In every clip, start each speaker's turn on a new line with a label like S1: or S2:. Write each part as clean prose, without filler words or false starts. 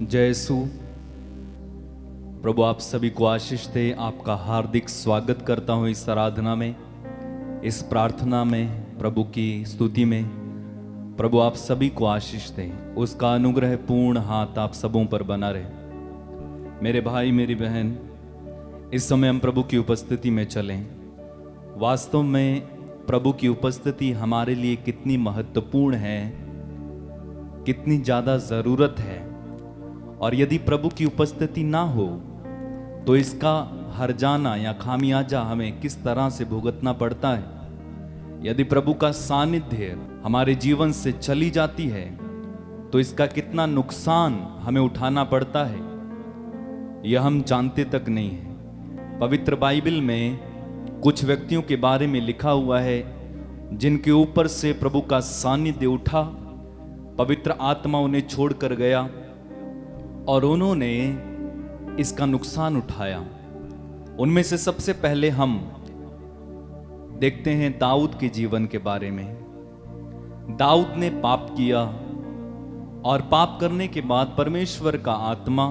S1: जय यीशु। प्रभु आप सभी को आशीष दे। आपका हार्दिक स्वागत करता हूं इस आराधना में, इस प्रार्थना में, प्रभु की स्तुति में। प्रभु आप सभी को आशीष दे, उसका अनुग्रह पूर्ण हाथ आप सबों पर बना रहे। मेरे भाई मेरी बहन, इस समय हम प्रभु की उपस्थिति में चलें। वास्तव में प्रभु की उपस्थिति हमारे लिए कितनी महत्वपूर्ण है, कितनी ज़्यादा ज़रूरत है। और यदि प्रभु की उपस्थिति ना हो तो इसका हर्जाना या खामियाजा हमें किस तरह से भुगतना पड़ता है। यदि प्रभु का सानिध्य हमारे जीवन से चली जाती है तो इसका कितना नुकसान हमें उठाना पड़ता है, यह हम जानते तक नहीं है। पवित्र बाइबल में कुछ व्यक्तियों के बारे में लिखा हुआ है जिनके ऊपर से प्रभु का सानिध्य उठा, पवित्र आत्मा उन्हें छोड़कर गया और उन्होंने इसका नुकसान उठाया। उनमें से सबसे पहले हम देखते हैं दाऊद के जीवन के बारे में। दाऊद ने पाप किया और पाप करने के बाद परमेश्वर का आत्मा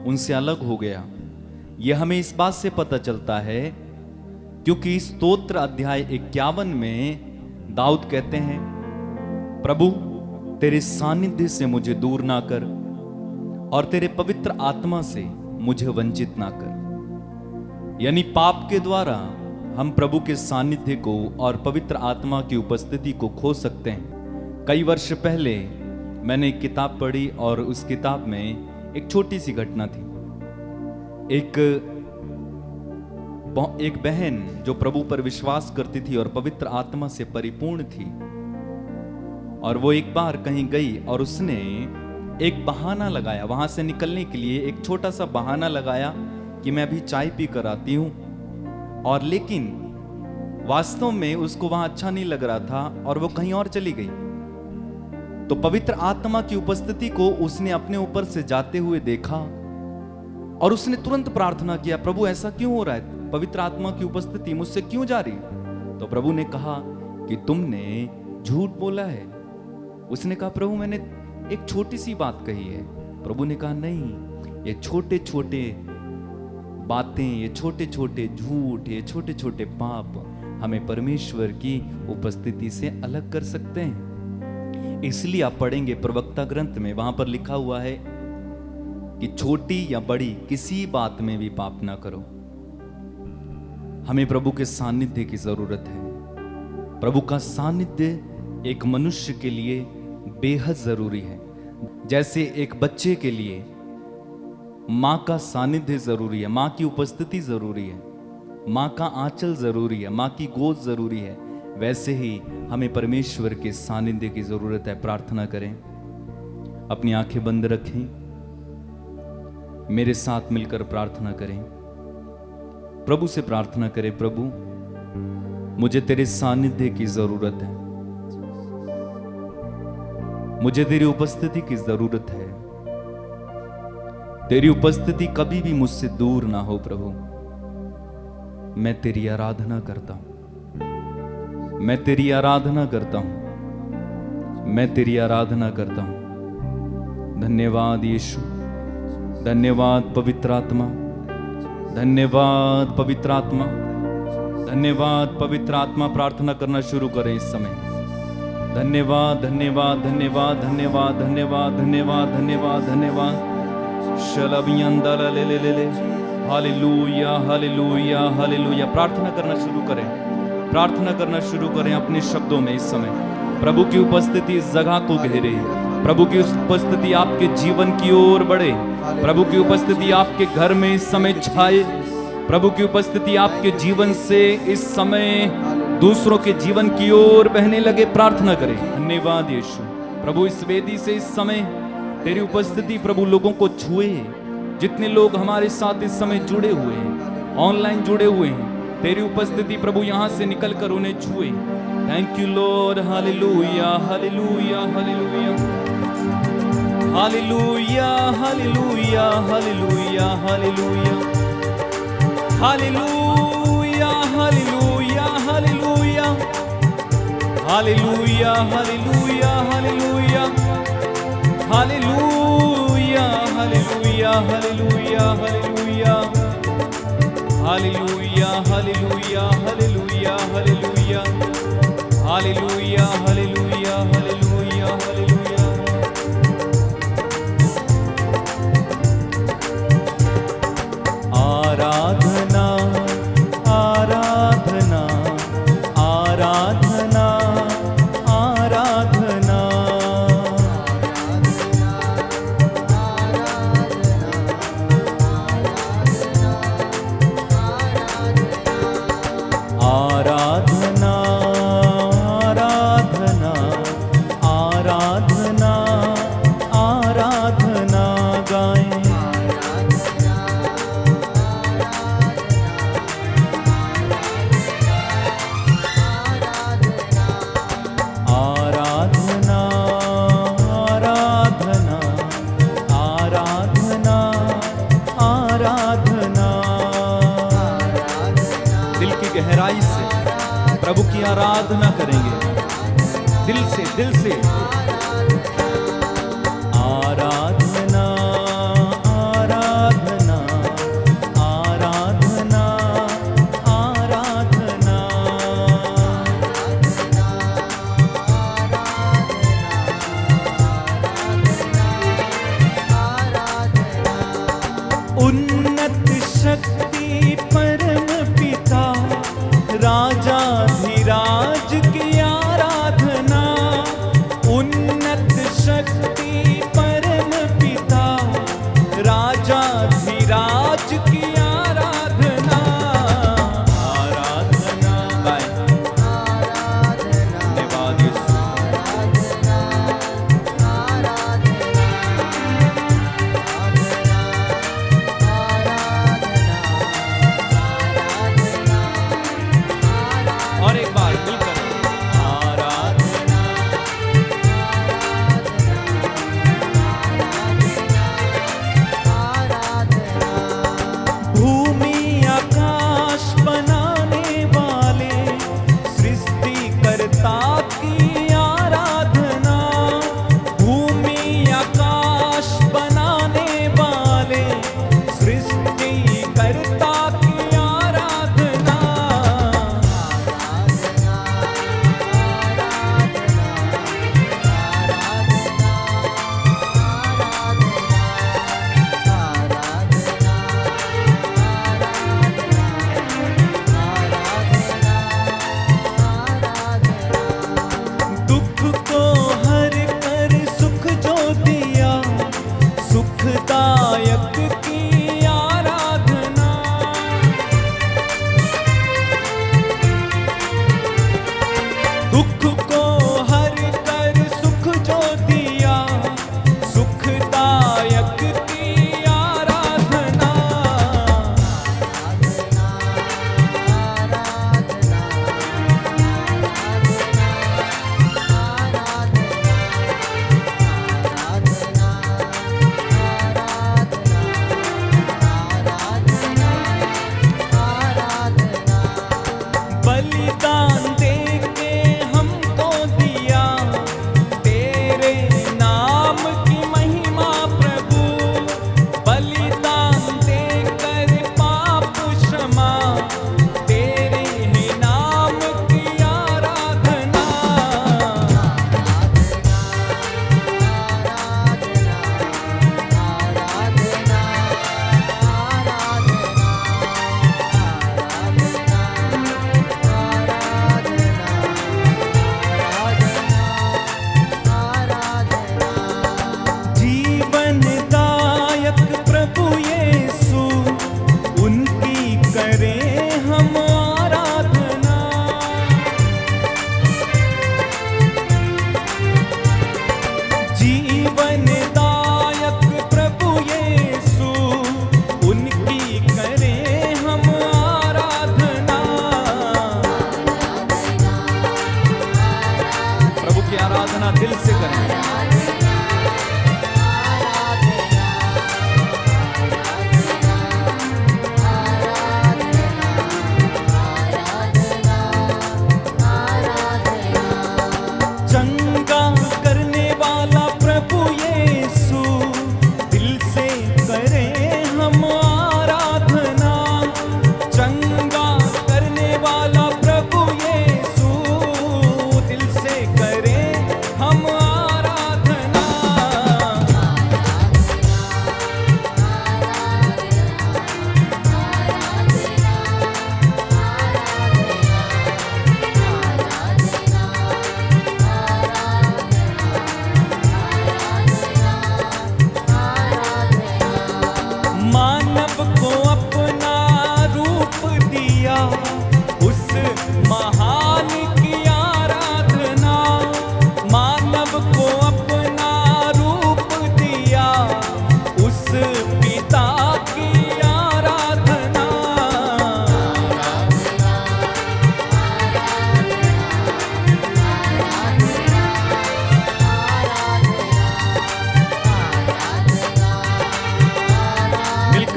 S1: उनसे अलग हो गया। यह हमें इस बात से पता चलता है क्योंकि स्तोत्र अध्याय 51 में दाऊद कहते हैं, प्रभु तेरे सानिध्य से मुझे दूर ना कर और तेरे पवित्र आत्मा से मुझे वंचित ना कर। यानी पाप के द्वारा हम प्रभु के सानिध्य को और पवित्र आत्मा की उपस्थिति को खो सकते हैं। कई वर्ष पहले मैंने एक किताब पढ़ी और उस किताब में एक छोटी सी घटना थी। एक बहन जो प्रभु पर विश्वास करती थी और पवित्र आत्मा से परिपूर्ण थी, और वो एक बार कहीं गई और उसने एक बहाना लगाया वहां से निकलने के लिए। एक छोटा सा बहाना लगाया कि मैं अभी चाय पी कर आती हूं, और लेकिन वास्तव में उसको वहां अच्छा नहीं लग रहा था और वो कहीं और चली गई। तो पवित्र आत्मा की उपस्थिति को उसने अपने ऊपर से जाते हुए देखा और उसने तुरंत प्रार्थना किया, प्रभु ऐसा क्यों हो रहा है, पवित्र आत्मा की उपस्थिति मुझसे क्यों जा रही। तो प्रभु ने कहा कि तुमने झूठ बोला है। उसने कहा, प्रभु मैंने एक छोटी सी बात कही है। प्रभु ने कहा, नहीं, ये छोटे छोटे बातें, ये छोटे छोटे झूठ, ये छोटे छोटे पाप हमें परमेश्वर की उपस्थिति से अलग कर सकते हैं। इसलिए आप पढ़ेंगे प्रवक्ता ग्रंथ में, वहां पर लिखा हुआ है कि छोटी या बड़ी किसी बात में भी पाप ना करो। हमें प्रभु के सानिध्य की जरूरत है। प्रभु का सानिध्य एक मनुष्य के लिए बेहद जरूरी है। जैसे एक बच्चे के लिए माँ का सानिध्य जरूरी है, माँ की उपस्थिति जरूरी है, माँ का आंचल जरूरी है, माँ की गोद जरूरी है, वैसे ही हमें परमेश्वर के सानिध्य की जरूरत है। प्रार्थना करें, अपनी आंखें बंद रखें, मेरे साथ मिलकर प्रार्थना करें। प्रभु से प्रार्थना करें, प्रभु मुझे तेरे सानिध्य की जरूरत है, मुझे तेरी उपस्थिति की जरूरत है। तेरी उपस्थिति कभी भी मुझसे दूर ना हो। प्रभु मैं तेरी आराधना करता हूं, मैं तेरी आराधना करता हूं, मैं तेरी आराधना करता हूं। धन्यवाद यीशु, धन्यवाद पवित्र आत्मा, धन्यवाद पवित्र आत्मा, धन्यवाद पवित्र आत्मा। प्रार्थना करना शुरू करें इस समय। धन्यवाद धन्यवाद धन्यवाद धन्यवाद धन्यवाद धन्यवाद धन्यवाद धन्यवाद। शलबियंदल ले ले ले ले। Hallelujah hallelujah hallelujah. प्रार्थना करना शुरू करें, प्रार्थना करना शुरू करें अपने शब्दों में। इस समय प्रभु की उपस्थिति इस जगह को घेरे, प्रभु की उपस्थिति आपके जीवन की ओर बढ़े, प्रभु की उपस्थिति आपके घर में इस समय छाए, प्रभु की उपस्थिति आपके जीवन से इस समय दूसरों के जीवन की ओर बहने लगे। प्रार्थना करें। धन्यवाद यीशु। प्रभु इस वेदी से इस समय तेरी उपस्थिति प्रभु लोगों को छुए। जितने लोग हमारे साथ इस समय जुड़े हुए हैं, ऑनलाइन जुड़े हुए हैं, तेरी उपस्थिति प्रभु यहां से निकलकर उन्हें छुए। Thank you Lord. Hallelujah hallelujah hallelujah hallelujah hallelujah hallelujah hallelujah hallelujah hallelujah hallelujah hallelujah hallelujah hallelujah hallelujah hallelujah hallelujah hallelujah hallelujah hallelujah hallelujah hallelujah hallelujah hallelujah hallelujah hallelujah. आराधना आराधना आराधना आराधना आराधना आराधना आराधना आराधना गाएं। आराधना आराधना आराधना आराधना। दिल की गहराई से प्रभु की आराधना करेंगे, दिल से आराधना आराधना आराधना आराधना। उन्नत शक्ति परम पिता राजाधिराज की आराधना। उन्नत शक्ति परम पिता राजाधिराज की आराधना। आराधना गाएं। धन्यवाद यीशु। और एक बार मिलकर आराधना भूमि आकाश बनाने वाले सृष्टिकर्ता की आराधना। भूमि आकाश बनाने वाले सृष्टिकर्ता की आराधना। दुख को हर कर सुख जो दिया, सुखदायक की आराधना। दुख को हर कर सुख जो दिया, सुखदायक की आराधना। बलिदान दे के हमको दिया, तेरे नाम की महिमा प्रभु। बलिदान दे कर पाप क्षमा, तेरे ही नाम की आराधना। जीवनदायक प्रभु यीशु, उनकी करें हम आराधना। जीवनदायक प्रभु यीशु, उनकी करें हम आराधना। प्रभु की आराधना दिल से करें। चंगा करने वाला प्रभु यीशु, दिल से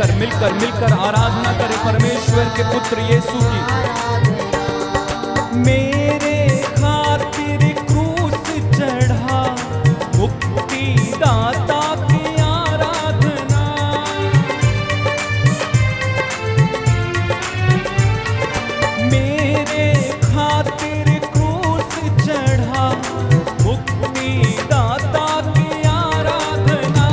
S1: मिलकर आराधना करें परमेश्वर के पुत्र यीशु की। मेरे खातिर क्रूस चढ़ा मुक्ति दाता की आराधना, मेरे खातिर क्रूस चढ़ा मुक्ति दाता की आराधना।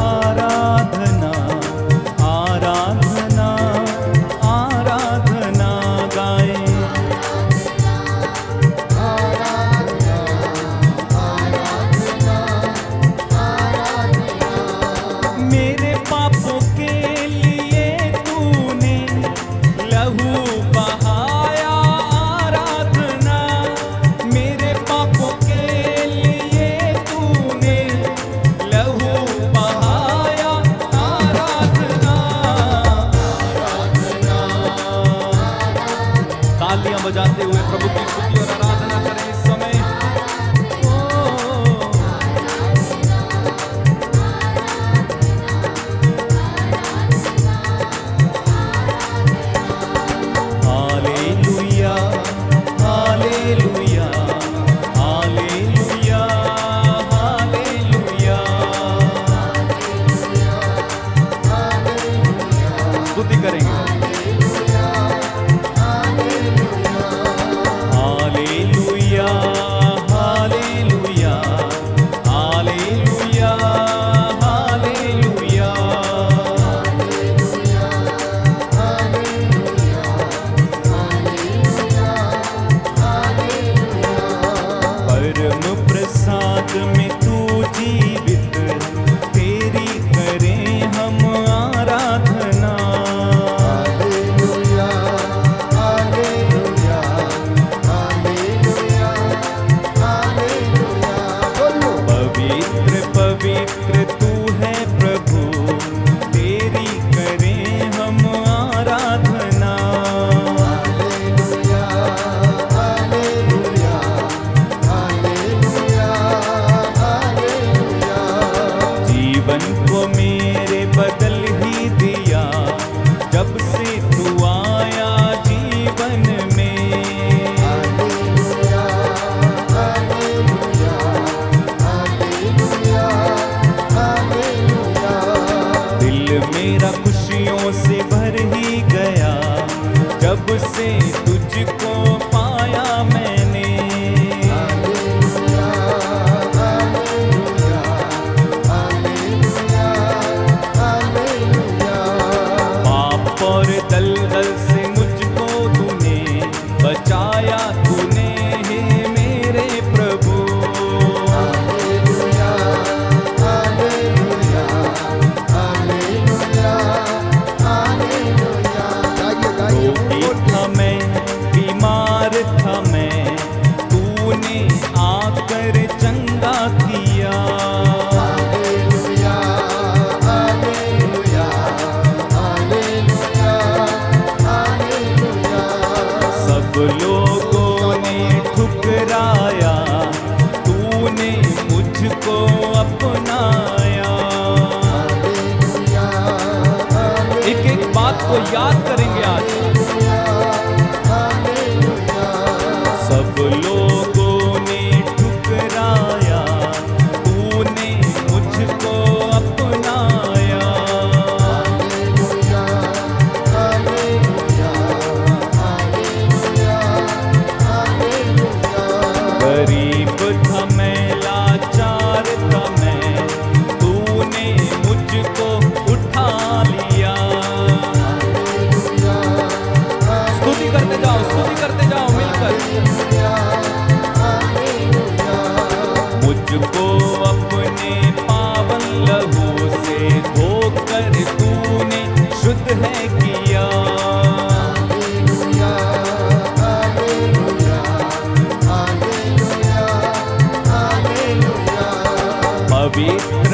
S1: आराधना आराधना आराधना गाए, मेरे पापों के लिए तूने लहू बहाया आराधना, मेरे पापों के लिए तूने लहू बहाया आराधना। तालियां बजाते हुए प्रभु की स्तुति और आराधना करें इस समय। हालेलुया हालेलुया हालेलुया हालेलुया, स्तुति करेंगे। हालेलुया हालेलुया हालेलुया हालेलुया, परम प्रसाद में तू जीवित, तेरी करें हम आराधना। पवित्र पवित्र तू है प्रभु, तेरी करें हम आराधना। जीवन को मेरे बदल ही दिया, जब से तू आया जीवन में। दिल मेरा खुशियों से भर ही गया, जब से तुझको पाया मैंने। पाप और दलदल से मुझको तूने बचाया, तूने हे मेरे प्रभु। रोगी था मैं, बीमार था मैं, तूने आकर चंगा किया। सब लोगों ने ठुकराया, तूने मुझको अपनाया। एक एक बात को याद करेंगे आज। सब लोगों ने ठुकराया, तूने मुझको अपनाया। गरीब था मैं, लाचार था मैं, तूने मुझको उठा लिया। स्तुति करते जाओ मिलकर। मुझको अपने पावन लहू से धोकर तूने शुद्ध है किया। पवित्र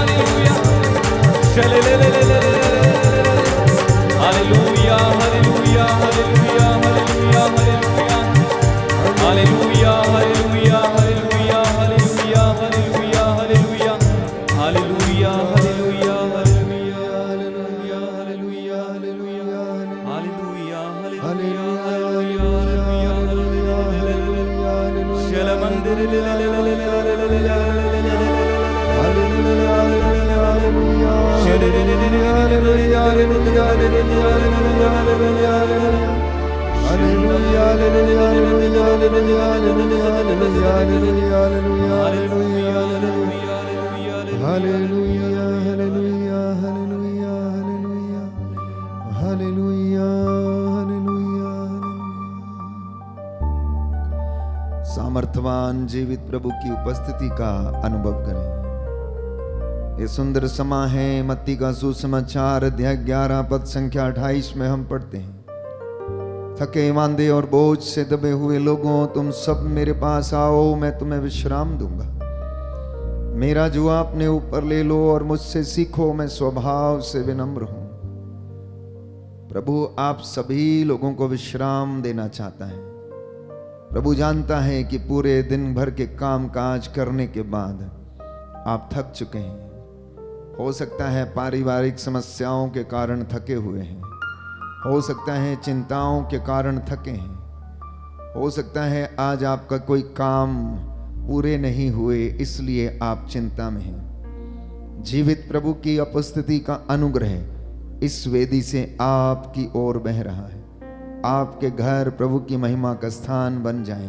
S1: hallelujah hallelujah hallelujah
S2: hallelujah hallelujah
S1: hallelujah
S2: hallelujah
S1: hallelujah
S2: hallelujah
S1: शल मंदिर
S2: सामर्थवान जीवित प्रभु की उपस्थिति का अनुभव करें। ये सुंदर समा है मत्ती का सुसमाचार अध्याय 11 पद संख्या 28 में हम पढ़ते हैं, थके मांदे और बोझ से दबे हुए लोगों, तुम सब मेरे पास आओ, मैं तुम्हें विश्राम दूंगा। मेरा जुआ अपने ऊपर ले लो और मुझसे सीखो, मैं स्वभाव से विनम्र हूं। प्रभु आप सभी लोगों को विश्राम देना चाहता है। प्रभु जानता है कि पूरे दिन भर के काम काज करने के बाद आप थक चुके हैं। हो सकता है पारिवारिक समस्याओं के कारण थके हुए हैं, हो सकता है चिंताओं के कारण थके हैं, हो सकता है आज आपका कोई काम पूरे नहीं हुए इसलिए आप चिंता में हैं। जीवित प्रभु की उपस्थिति का अनुग्रह इस वेदी से आपकी ओर बह रहा है। आपके घर प्रभु की महिमा का स्थान बन जाए।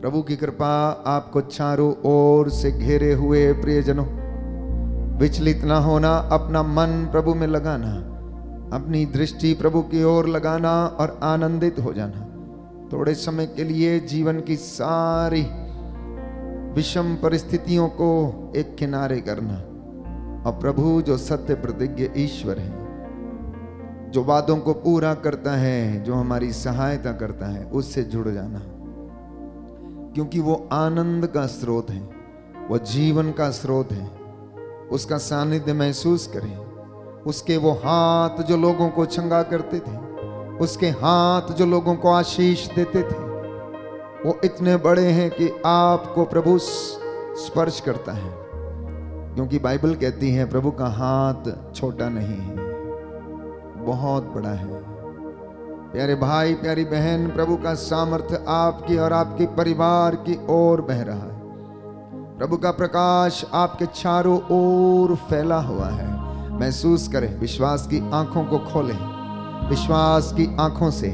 S2: प्रभु की कृपा आपको चारों ओर से घेरे हुए प्रियजनों, विचलित ना होना, अपना मन प्रभु में लगाना, अपनी दृष्टि प्रभु की ओर लगाना और आनंदित हो जाना। थोड़े समय के लिए जीवन की सारी विषम परिस्थितियों को एक किनारे करना और प्रभु जो सत्य प्रतिज्ञ ईश्वर है, जो वादों को पूरा करता है, जो हमारी सहायता करता है, उससे जुड़ जाना, क्योंकि वो आनंद का स्रोत है, वो जीवन का स्रोत है। उसका सानिध्य महसूस करें। उसके वो हाथ जो लोगों को चंगा करते थे, उसके हाथ जो लोगों को आशीष देते थे, वो इतने बड़े हैं कि आपको प्रभु स्पर्श करता है, क्योंकि बाइबल कहती है प्रभु का हाथ छोटा नहीं है, बहुत बड़ा है। प्यारे भाई प्यारी बहन, प्रभु का सामर्थ्य आपकी और आपके परिवार की ओर बह रहा है। प्रभु का प्रकाश आपके चारों ओर फैला हुआ है। महसूस करें, विश्वास की आंखों को खोलें, विश्वास की आंखों से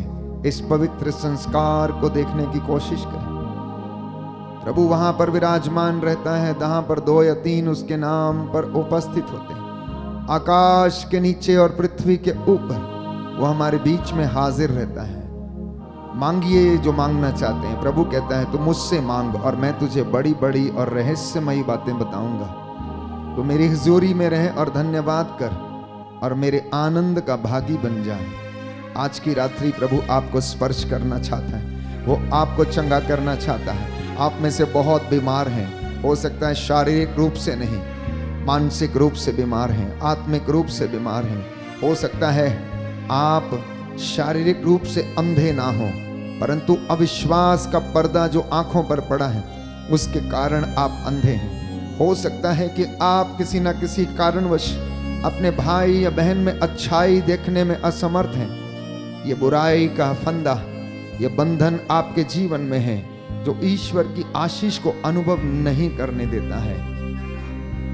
S2: इस पवित्र संस्कार को देखने की कोशिश करें। प्रभु वहां पर विराजमान रहता है जहां पर 2 या 3 उसके नाम पर उपस्थित होते हैं। आकाश के नीचे और पृथ्वी के ऊपर वो हमारे बीच में हाजिर रहता है। मांगिए जो मांगना चाहते हैं। प्रभु कहता है तू मुझसे मांग और मैं तुझे बड़ी बड़ी और रहस्यमयी बातें बताऊंगा। तो मेरी हुजूरी में रहे और धन्यवाद कर और मेरे आनंद का भागी बन जा। आज की रात्रि प्रभु आपको स्पर्श करना चाहता है, वो आपको चंगा करना चाहता है। आप में से बहुत बीमार हैं, हो सकता है शारीरिक रूप से नहीं, मानसिक रूप से बीमार हैं, आत्मिक रूप से बीमार हैं। हो सकता है आप शारीरिक रूप से अंधे ना हो, परंतु अविश्वास का पर्दा जो आंखों पर पड़ा है उसके कारण आप अंधे हैं। हो सकता है कि आप किसी न किसी कारणवश अपने भाई या बहन में अच्छाई देखने में असमर्थ हैं। ये बुराई का फंदा, ये बंधन आपके जीवन में है जो ईश्वर की आशीष को अनुभव नहीं करने देता है।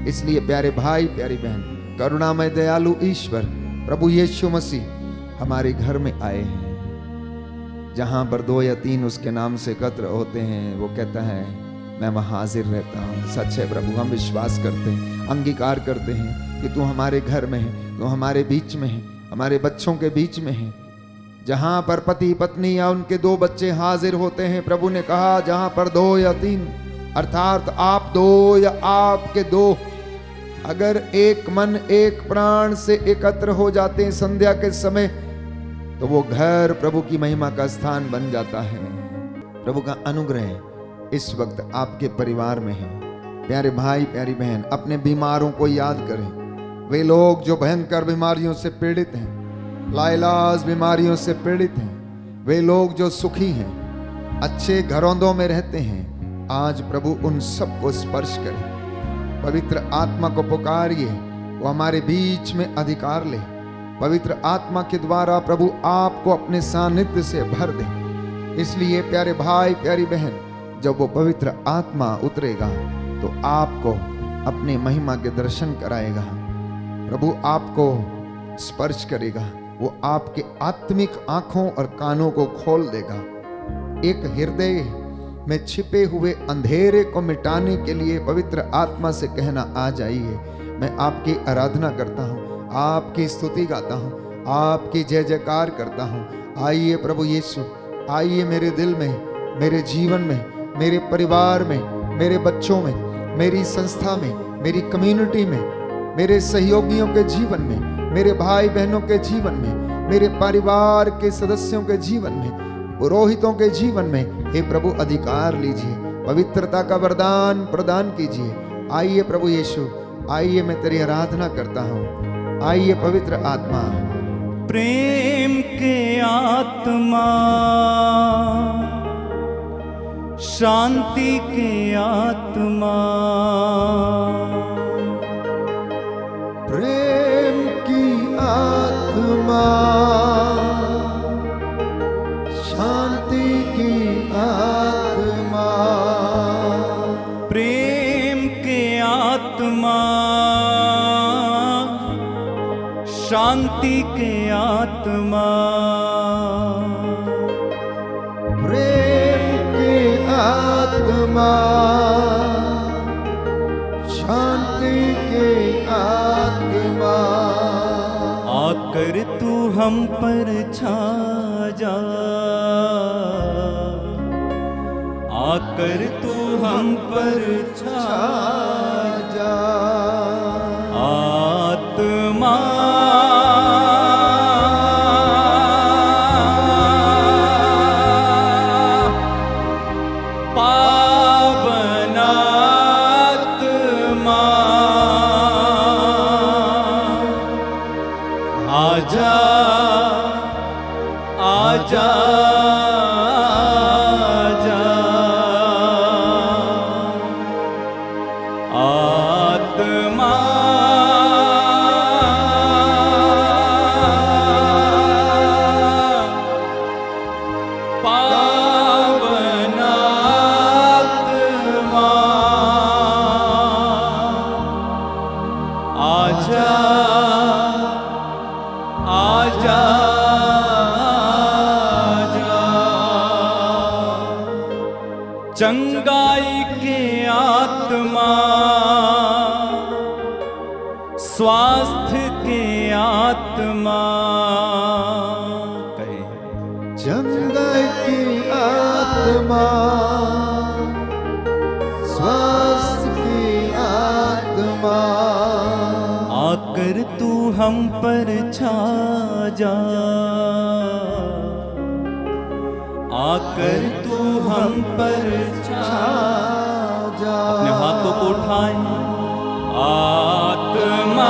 S2: इसलिए प्यारे भाई प्यारी बहन, करुणामय दयालु ईश्वर प्रभु यीशु मसीह हमारे घर में आए हैं। जहां पर 2 या 3 उसके नाम से एकत्र होते हैं, वो कहता है मैं वहां हाजिर रहता हूँ। सच है प्रभु, हम विश्वास करते हैं, अंगीकार करते हैं कि तू हमारे घर में है, तू हमारे बीच में है, हमारे बच्चों के बीच में है। जहां पर पति पत्नी या उनके 2 बच्चे हाजिर होते हैं, प्रभु ने कहा जहां पर 2 या 3 अर्थात आप 2 या आपके 2 अगर एक मन एक प्राण से एकत्र हो जाते हैं संध्या के समय, तो वो घर प्रभु की महिमा का स्थान बन जाता है। प्रभु का अनुग्रह इस वक्त आपके परिवार में है। प्यारे भाई प्यारी बहन, अपने बीमारों को याद करें। वे लोग जो भयंकर बीमारियों से पीड़ित हैं, लाइलाज बीमारियों से पीड़ित हैं, वे लोग जो सुखी हैं, अच्छे घरौंदों में रहते हैं, आज प्रभु उन सबको स्पर्श करें। पवित्र आत्मा को पुकारिए, वो हमारे बीच में अधिकार ले। पवित्र आत्मा के द्वारा प्रभु आपको अपने सानिध्य से भर दे। इसलिए प्यारे भाई प्यारी बहन, जब वो पवित्र आत्मा उतरेगा तो आपको अपने महिमा के दर्शन कराएगा। प्रभु आपको स्पर्श करेगा, वो आपके आत्मिक आंखों और कानों को खोल देगा। एक हृदय में छिपे हुए अंधेरे को मिटाने के लिए पवित्र आत्मा से कहना, आ जाइए। मैं आपकी आराधना करता हूँ, आपकी स्तुति गाता हूँ, आपकी जय जयकार करता हूँ। आइए प्रभु यीशु, आइए मेरे दिल में, मेरे जीवन में, मेरे परिवार में, मेरे बच्चों में, मेरी संस्था में, मेरी कम्युनिटी में, मेरे सहयोगियों के जीवन में, मेरे भाई बहनों के जीवन में, मेरे परिवार के सदस्यों के जीवन में, पुरोहितों के जीवन में हे प्रभु अधिकार लीजिए, पवित्रता का वरदान प्रदान कीजिए। आइए प्रभु यीशु, आइए मैं तेरी आराधना करता हूँ। आइए पवित्र आत्मा,
S1: प्रेम के आत्मा, शांति के आत्मा,
S2: प्रेम की आत्मा, शांति की आत्मा,
S1: प्रेम के आत्मा, शांति के आत्मा,
S2: प्रेम की आत्मा, शांति की आत्मा,
S1: आकर तू हम पर छा जा, आकर तू हम पर छा
S2: जा।
S1: आत्मा आजा आजा आजा, आत्मा पावनात्मा आजा आजा आजा, चंगाई के आत्मा, स्वास्थ्य के आत्मा, कहे
S2: चंगाई की आत्मा, स्वास्थ्य की आत्मा,
S1: आकर तू हम पर छा जा, आकर तू हम पर छा
S2: जा।
S1: अपने हाथों को उठाएं। आत्मा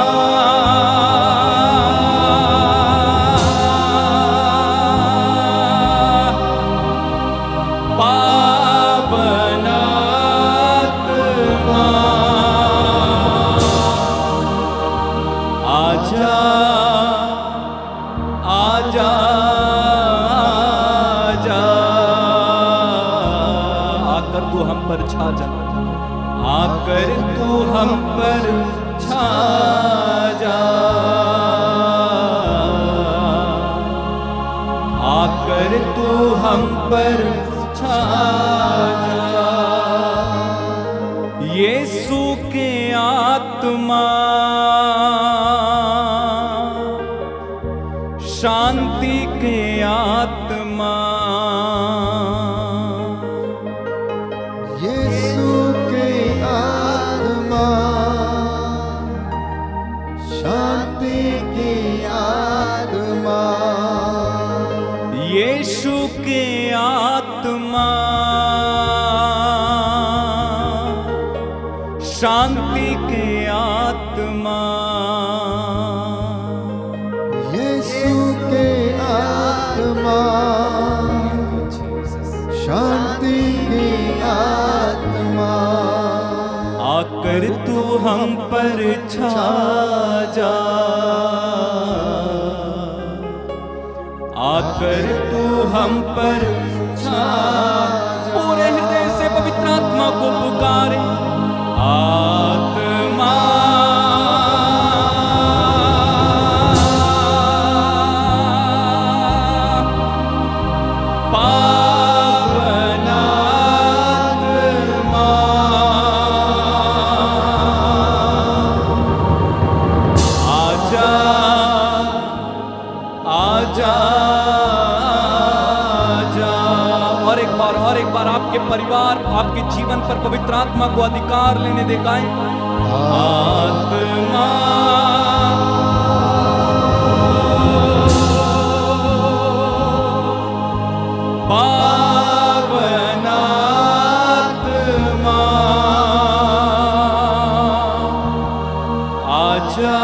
S1: पावनात्मा आजा आजा आजा, आकर तू हम पर छा जा, आकर तू हम पर छा जा, आकर तू हम पर छा जा। यीशु के आत्मा, शांति के आत्मा,
S2: यीशु के आत्मा, शांति की आत्मा,
S1: यीशु के आत्मा, शांति के आत्मा,
S2: यीशु के आत्मा, शांति की आत्मा,
S1: आकर तू हम पर छा जा, आकर तू हम पर छा। पूरे हृदय से पवित्र आत्मा को पुकारे, आत्मा आपके परिवार, आपके जीवन पर पवित्र आत्मा को अधिकार लेने दिखाएं। आत्मा पावन आत्मा आजा,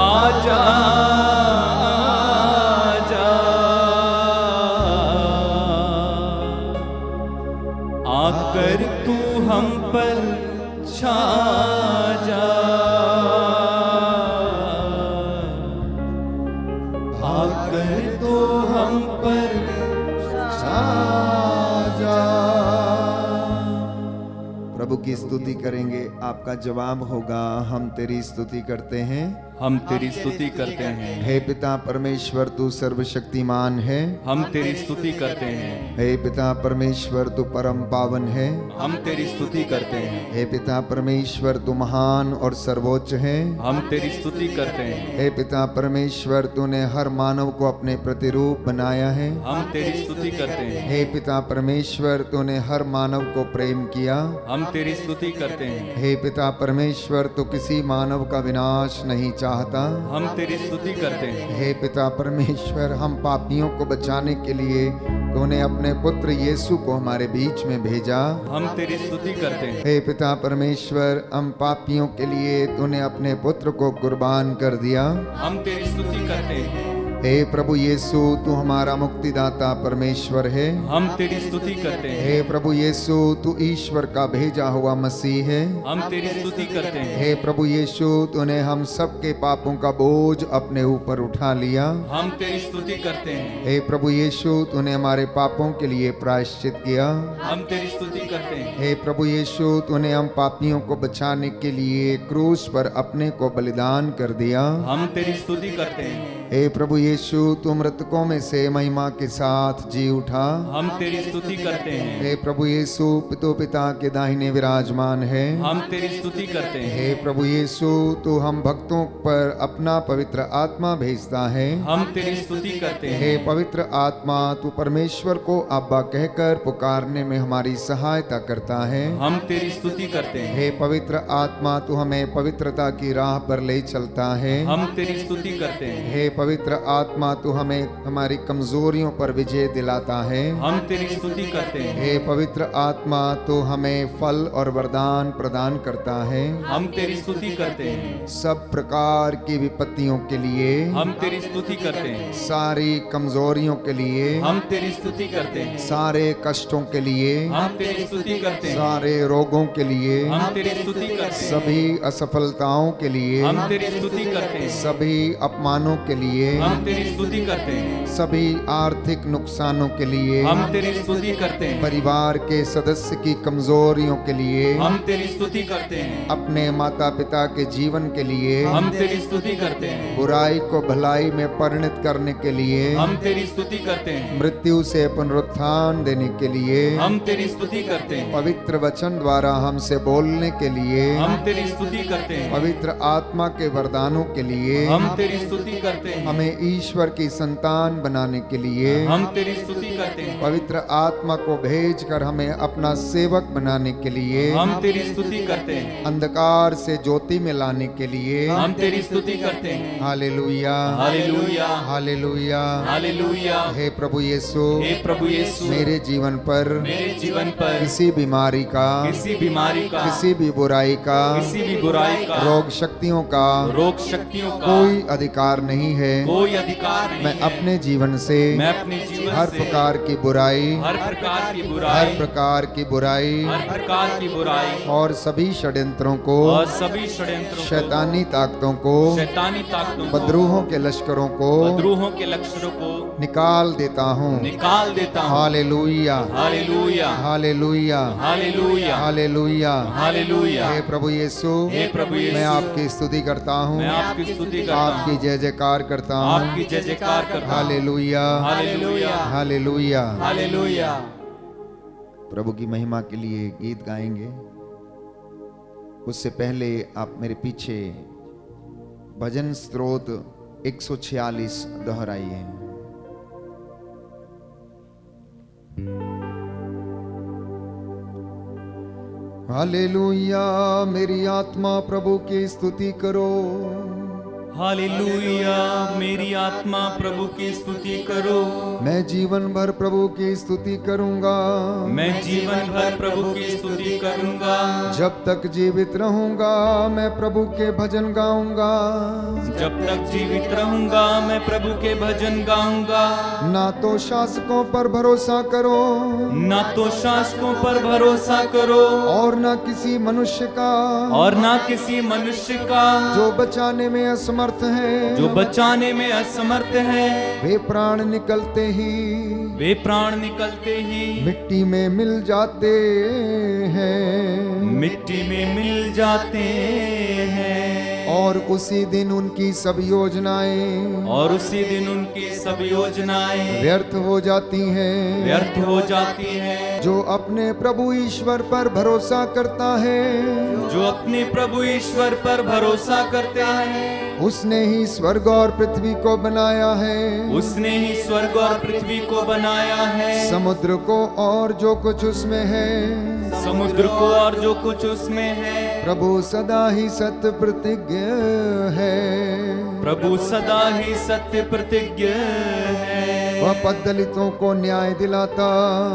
S1: आजा आकर तू हम पर छा जा, आकर तू हम पर छा जा।
S2: प्रभु की स्तुति करेंगे, आपका जवाब होगा हम तेरी स्तुति करते हैं,
S1: हम तेरी स्तुति करते हैं।
S2: हे पिता परमेश्वर तू सर्वशक्तिमान है,
S1: हम तेरी स्तुति करते हैं।
S2: हे पिता परमेश्वर तू परम पावन है,
S1: हम तेरी स्तुति करते हैं।
S2: हे पिता परमेश्वर तू महान और सर्वोच्च है,
S1: हम तेरी स्तुति करते हैं।
S2: हे पिता परमेश्वर तूने हर मानव को अपने प्रतिरूप बनाया है,
S1: हम तेरी स्तुति करते हैं।
S2: हे पिता परमेश्वर तूने हर मानव को प्रेम किया,
S1: हम तेरी स्तुति करते हैं।
S2: हे पिता परमेश्वर तू किसी मानव का विनाश नहीं चाहता,
S1: हम तेरी स्तुति करते हैं।
S2: हे पिता परमेश्वर हम पापियों को बचाने के लिए तूने अपने पुत्र यीशु को हमारे बीच में भेजा,
S1: हम तेरी स्तुति करते हैं।
S2: हे पिता परमेश्वर हम पापियों के लिए तूने अपने पुत्र को कुर्बान कर दिया,
S1: हम तेरी स्तुति करते हैं।
S2: हे प्रभु यीशु तू हमारा मुक्तिदाता परमेश्वर है,
S1: हम तेरी स्तुति करते हैं।
S2: हे प्रभु यीशु तू ईश्वर का भेजा हुआ मसीह है,
S1: हम तेरी स्तुति करते हैं।
S2: हे प्रभु यीशु तूने हम सबके पापों का बोझ अपने ऊपर उठा लिया,
S1: हम तेरी स्तुति करते हैं।
S2: हे प्रभु यीशु तूने हमारे पापों के लिए प्रायश्चित किया,
S1: हम तेरी स्तुति करते हैं।
S2: हे प्रभु यीशु तूने हम पापियों को बचाने के लिए क्रूस पर अपने को बलिदान कर दिया,
S1: हम तेरी स्तुति करते हैं।
S2: हे प्रभु यीशु तू मृतकों में से महिमा के साथ जी उठा,
S1: हम तेरी स्तुति करते हैं।
S2: हे प्रभु यीशु पितो पिता के दाहिने विराजमान है,
S1: हम तेरी स्तुति करते हैं।
S2: हे प्रभु यीशु तू हम भक्तों पर अपना पवित्र आत्मा भेजता है,
S1: हम तेरी स्तुति करते हैं।
S2: हे पवित्र आत्मा तू परमेश्वर को अब्बा कहकर पुकारने में हमारी सहायता करता है,
S1: हम तेरी स्तुति करते हैं।
S2: हे पवित्र आत्मा तू हमें पवित्रता की राह पर ले चलता है,
S1: हम तेरी स्तुति करते हैं।
S2: हे पवित्र आत्मा तू हमें हमारी कमजोरियों पर विजय दिलाता है,
S1: हम तेरी स्तुति करते हैं।
S2: हे पवित्र आत्मा तू हमें फल और वरदान प्रदान करता है,
S1: हम तेरी स्तुति करते हैं।
S2: सब प्रकार की विपत्तियों के लिए,
S1: हम तेरी स्तुति करते हैं।
S2: सारी कमजोरियों के लिए,
S1: हम तेरी स्तुति करते हैं।
S2: सारे कष्टों के लिए,
S1: हम तेरी स्तुति करते हैं।
S2: सारे रोगों के लिए,
S1: हम तेरी स्तुति करते हैं।
S2: सभी असफलताओं के लिए,
S1: हम तेरी स्तुति करते हैं।
S2: सभी अपमानों के लिए,
S1: हम तेरी स्तुति करते हैं।
S2: सभी आर्थिक नुकसानों के लिए,
S1: हम तेरी स्तुति करते हैं।
S2: परिवार के सदस्य की कमजोरियों के लिए,
S1: हम तेरी स्तुति करते हैं।
S2: अपने माता पिता के जीवन के लिए,
S1: हम तेरी स्तुति करते हैं।
S2: बुराई को भलाई में परिणत करने के लिए,
S1: हम तेरी स्तुति करते हैं।
S2: मृत्यु से पुनरुत्थान देने के लिए,
S1: हम तेरी स्तुति करते हैं।
S2: पवित्र वचन द्वारा हमसे बोलने के लिए,
S1: हम तेरी स्तुति करते हैं।
S2: पवित्र आत्मा के वरदानों के लिए,
S1: हम तेरी स्तुति करते हैं।
S2: हमें ईश्वर की संतान बनाने के लिए,
S1: हम तेरी स्तुति करते हैं।
S2: पवित्र आत्मा को भेजकर हमें अपना सेवक बनाने के लिए,
S1: हम तेरी स्तुति करते हैं।
S2: अंधकार से ज्योति में लाने के लिए,
S1: हम तेरी स्तुति करते हैं।
S2: Hallelujah
S1: hallelujah
S2: hallelujah.
S1: हालेलुया।
S2: हे प्रभु यीशु,
S1: हे प्रभु यीशु,
S2: मेरे जीवन पर
S1: मेरे जीवन पर
S2: किसी बीमारी का,
S1: किसी बीमारी का,
S2: किसी भी बुराई का,
S1: किसी भी बुराई का,
S2: रोग शक्तियों का
S1: रोग शक्तियों का
S2: कोई अधिकार नहीं है,
S1: कोई अधिकार नहीं
S2: मैं
S1: है।
S2: अपने जीवन से
S1: मैं अपने जीवन
S2: हर
S1: से
S2: प्रकार की बुराई,
S1: हर प्रकार की
S2: हर
S1: बुराई,
S2: प्रकार की बुराई
S1: हर प्रकार की बुराई
S2: और सभी षड्यंत्रों को,
S1: और सभी षड्यंत्रों को,
S2: शैतानी ताकतों को,
S1: शैतानी ताकतों को,
S2: बदरूहों के लश्करों को
S1: बदरूहों के लक्षणों को
S2: निकाल देता हूँ।
S1: निकाल देता हूँ।
S2: Hallelujah,
S1: hallelujah,
S2: hallelujah,
S1: hallelujah,
S2: hallelujah.
S1: Hallelujah.
S2: हे प्रभु यीशु,
S1: हे प्रभु यीशु,
S2: मैं आपकी स्तुति करता हूँ,
S1: मैं आपकी स्तुति करता हूँ,
S2: आपकी जय जयकार करता हूँ।
S1: आपकी जय जयकार करता हूँ।
S2: Hallelujah,
S1: hallelujah,
S2: hallelujah.
S1: हालेलुया।
S2: प्रभु की महिमा के लिए गीत गाएंगे। उससे पहले आप मेरे पीछे भजन स्तोत्र 146 दोहराइए। हालेलुया, मेरी आत्मा प्रभु की स्तुति करो।
S1: हालेलुया, मेरी आत्मा प्रभु की स्तुति करो।
S2: मैं जीवन भर प्रभु की स्तुति करूंगा।
S1: मैं जीवन भर प्रभु की स्तुति करूंगा।
S2: जब तक जीवित रहूंगा मैं प्रभु के भजन गाऊंगा।
S1: जब तक जीवित रहूंगा मैं प्रभु के भजन गाऊंगा।
S2: ना तो शासकों पर भरोसा करो,
S1: ना तो शासकों पर भरोसा करो,
S2: और ना किसी मनुष्य का,
S1: और ना किसी मनुष्य का,
S2: जो बचाने में असमर्थ है।
S1: जो बचाने में असमर्थ है।
S2: वे प्राण निकलते ही,
S1: वे प्राण निकलते ही
S2: मिट्टी में मिल जाते हैं।
S1: मिट्टी में मिल जाते हैं।
S2: और उसी दिन उनकी सब योजनाएं,
S1: और उसी दिन उनकी सब योजनाएं
S2: व्यर्थ हो जाती हैं।
S1: व्यर्थ हो जाती हैं।
S2: जो अपने प्रभु ईश्वर पर भरोसा करता है,
S1: जो अपने प्रभु ईश्वर पर भरोसा करते हैं,
S2: उसने ही स्वर्ग और पृथ्वी को बनाया है।
S1: उसने ही स्वर्ग और पृथ्वी को बनाया है।
S2: समुद्र को और जो कुछ उसमें है,
S1: समुद्र को और जो कुछ उसमें है।
S2: प्रभु सदा ही सत्य प्रतिज्ञ है।
S1: प्रभु सदा ही सत्य प्रतिज्ञ है।
S2: वह पद दलितों को न्याय दिलाता,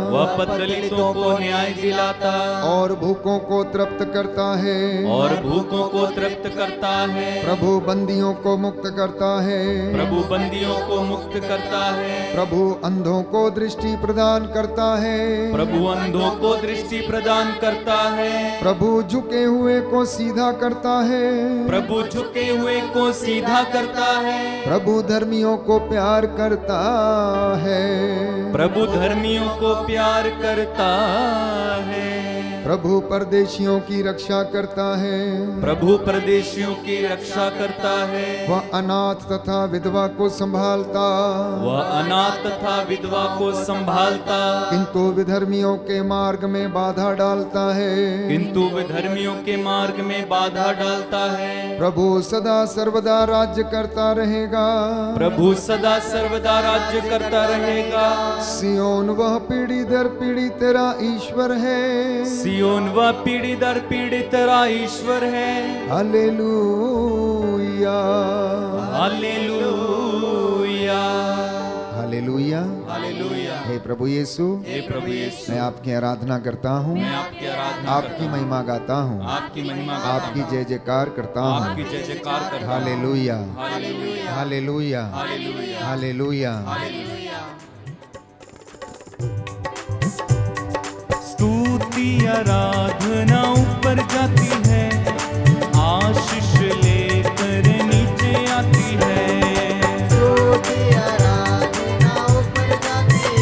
S1: वह पद दलितों को न्याय दिलाता,
S2: और भूखों को तृप्त करता है।
S1: और भूखों को तृप्त करता है।
S2: प्रभु बंदियों को मुक्त करता है।
S1: प्रभु बंदियों को मुक्त करता है।
S2: प्रभु अंधों को दृष्टि प्रदान करता है।
S1: प्रभु अंधों को दृष्टि प्रदान करता है।
S2: प्रभु झुके हुए को सीधा करता है।
S1: प्रभु झुके हुए को सीधा करता है।
S2: प्रभु धर्मियों को प्यार करता है।
S1: प्रभु धर्मियों को प्यार करता है।
S2: प्रभु परदेशियों की रक्षा करता है।
S1: प्रभु परदेशियों की रक्षा करता है।
S2: वह अनाथ तथा विधवा को संभालता,
S1: वह अनाथ तथा विधवा को संभालता,
S2: किंतु विधर्मियों के मार्ग में बाधा डालता है।
S1: किंतु विधर्मियों के मार्ग में बाधा डालता है।
S2: प्रभु सदा सर्वदा राज्य करता रहेगा।
S1: प्रभु सदा सर्वदा राज्य करता रहेगा।
S2: सियोन वह पीढ़ी दर पीढ़ी तेरा ईश्वर है।
S1: सियोन वह पीढ़ी दर पीढ़ी तेरा ईश्वर है।
S2: Hallelujah,
S1: hallelujah,
S2: hallelujah,
S1: hallelujah.
S2: हे प्रभु यीशु,
S1: हे प्रभु यीशु,
S2: मैं आपकी आराधना करता हूँ,
S1: मैं आपकी आराधना
S2: आपकी महिमा गाता हूँ,
S1: आपकी महिमा गाता
S2: आपकी
S1: हूँ,
S2: जय जयकार करता
S1: आपकी
S2: हूँ।
S1: जय जयकार करता हूँ।
S2: Hallelujah,
S1: hallelujah,
S2: hallelujah,
S1: hallelujah,
S2: hallelujah.
S1: Hallelujah. स्तुति आराधना ऊपर जाती है, आशीष लेकर नीचे आती है।
S3: स्तुति आराधना ऊपर जाती है,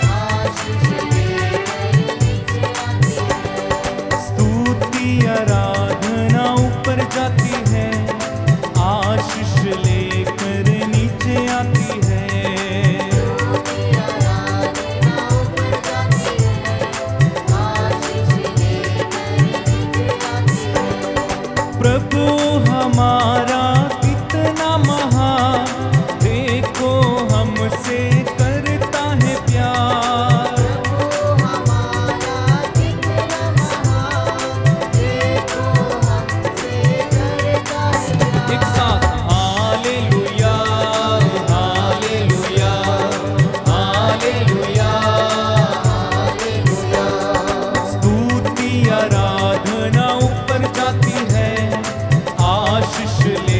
S3: आशीष लेकर नीचे आती है।
S1: स्तुति आराधना ऊपर जाती है, आशीष लेकर नीचे आती है। प्रभु हमारा कितना महान, देखो हमसे करता है प्यार।
S3: प्रभु हमारा कितना महान, देखो हमसे करता है प्यार।
S1: एक साथ हालेलुया, हालेलुया, हालेलुया,
S3: हालेलुया।
S1: स्तुति आराधना ऊपर जाती है, आशीष ले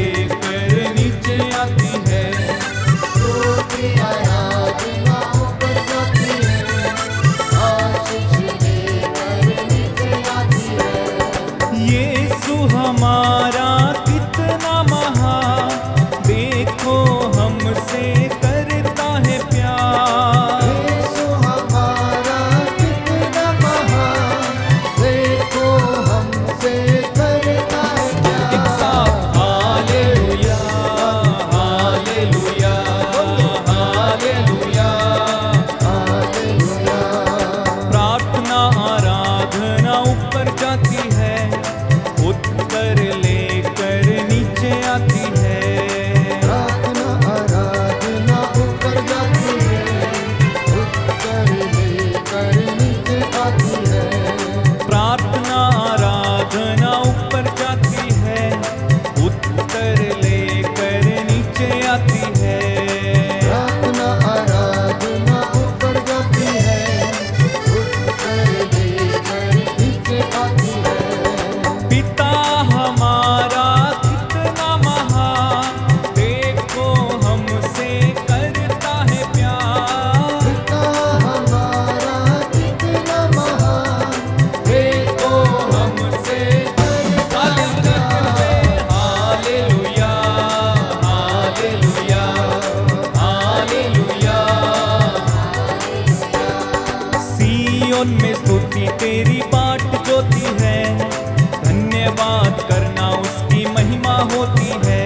S1: होती है।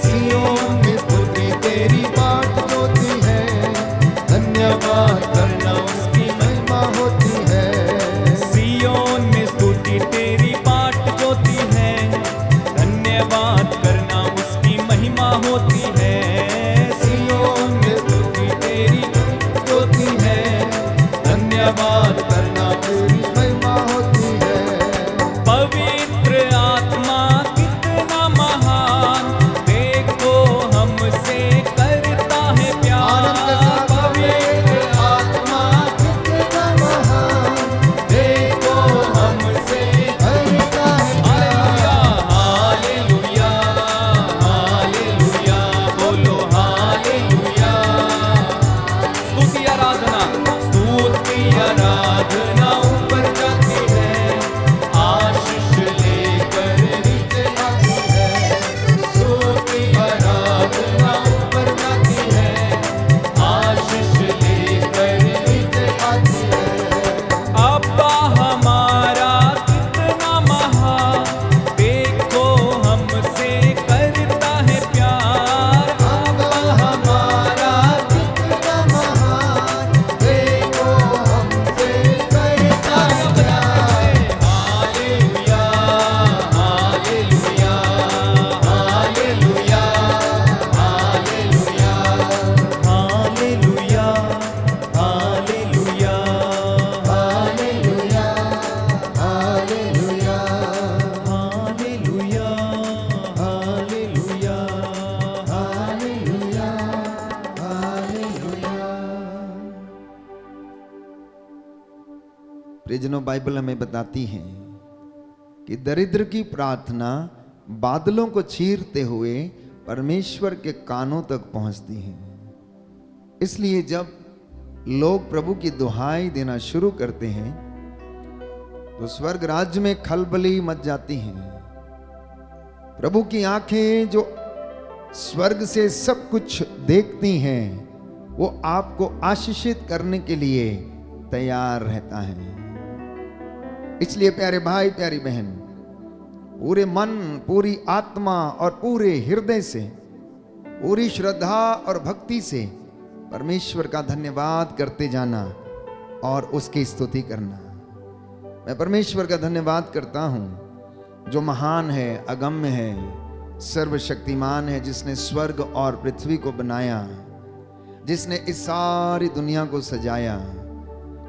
S2: सियोन में स्तुति तेरी बाट जोती है, धन्यवाद करना उसकी महिमा होती है।
S1: सियोन में स्तुति तेरी बाट जोती है, धन्यवाद करना उसकी महिमा होती है।
S2: सियोन में स्तुति तेरी जोती है, धन्यवाद करना तेरी महिमा होती है।
S1: पवित्र आत्मा कितना महान, देखो हमसे करता है
S2: आनंद के
S1: प्यार।
S2: साथ पवित्र आत्मा कितना महान, देखो हमसे करता है प्यार।
S1: हालेलुया, हालेलुया, बोलो हालेलुया। स्तुति आराधना ऊपर जाती है, आशीष लेकर
S2: नीचे आती है, स्तुति आराधना ऊपर जाती है,
S1: आशीष लेकर
S2: नीचे आती है।
S1: अब्बा हमारा कितना महान, देखो हमसे करता है प्यार।
S2: अब्बा हमारा कितना महान, देखो हमसे करता है प्यार।
S1: Hallelujah, hallelujah, hallelujah, hallelujah, hallelujah, hallelujah,
S2: hallelujah, hallelujah,
S1: hallelujah, hallelujah.
S2: Hallelujah, hallelujah. प्रियजनों, बाइबल हमें बताती है कि दरिद्र की प्रार्थना बादलों को चीरते हुए परमेश्वर के कानों तक पहुंचती है। इसलिए जब लोग प्रभु की दुहाई देना शुरू करते हैं तो स्वर्ग राज्य में खलबली मच जाती हैं। प्रभु की आंखें जो स्वर्ग से सब कुछ देखती हैं, वो आपको आशीषित करने के लिए तैयार रहता है। इसलिए प्यारे भाई, प्यारी बहन, पूरे मन, पूरी आत्मा और पूरे हृदय से, पूरी श्रद्धा और भक्ति से परमेश्वर का धन्यवाद करते जाना और उसकी स्तुति करना। मैं परमेश्वर का धन्यवाद करता हूं जो महान है, अगम्य है, सर्वशक्तिमान है, जिसने स्वर्ग और पृथ्वी को बनाया, जिसने इस सारी दुनिया को सजाया।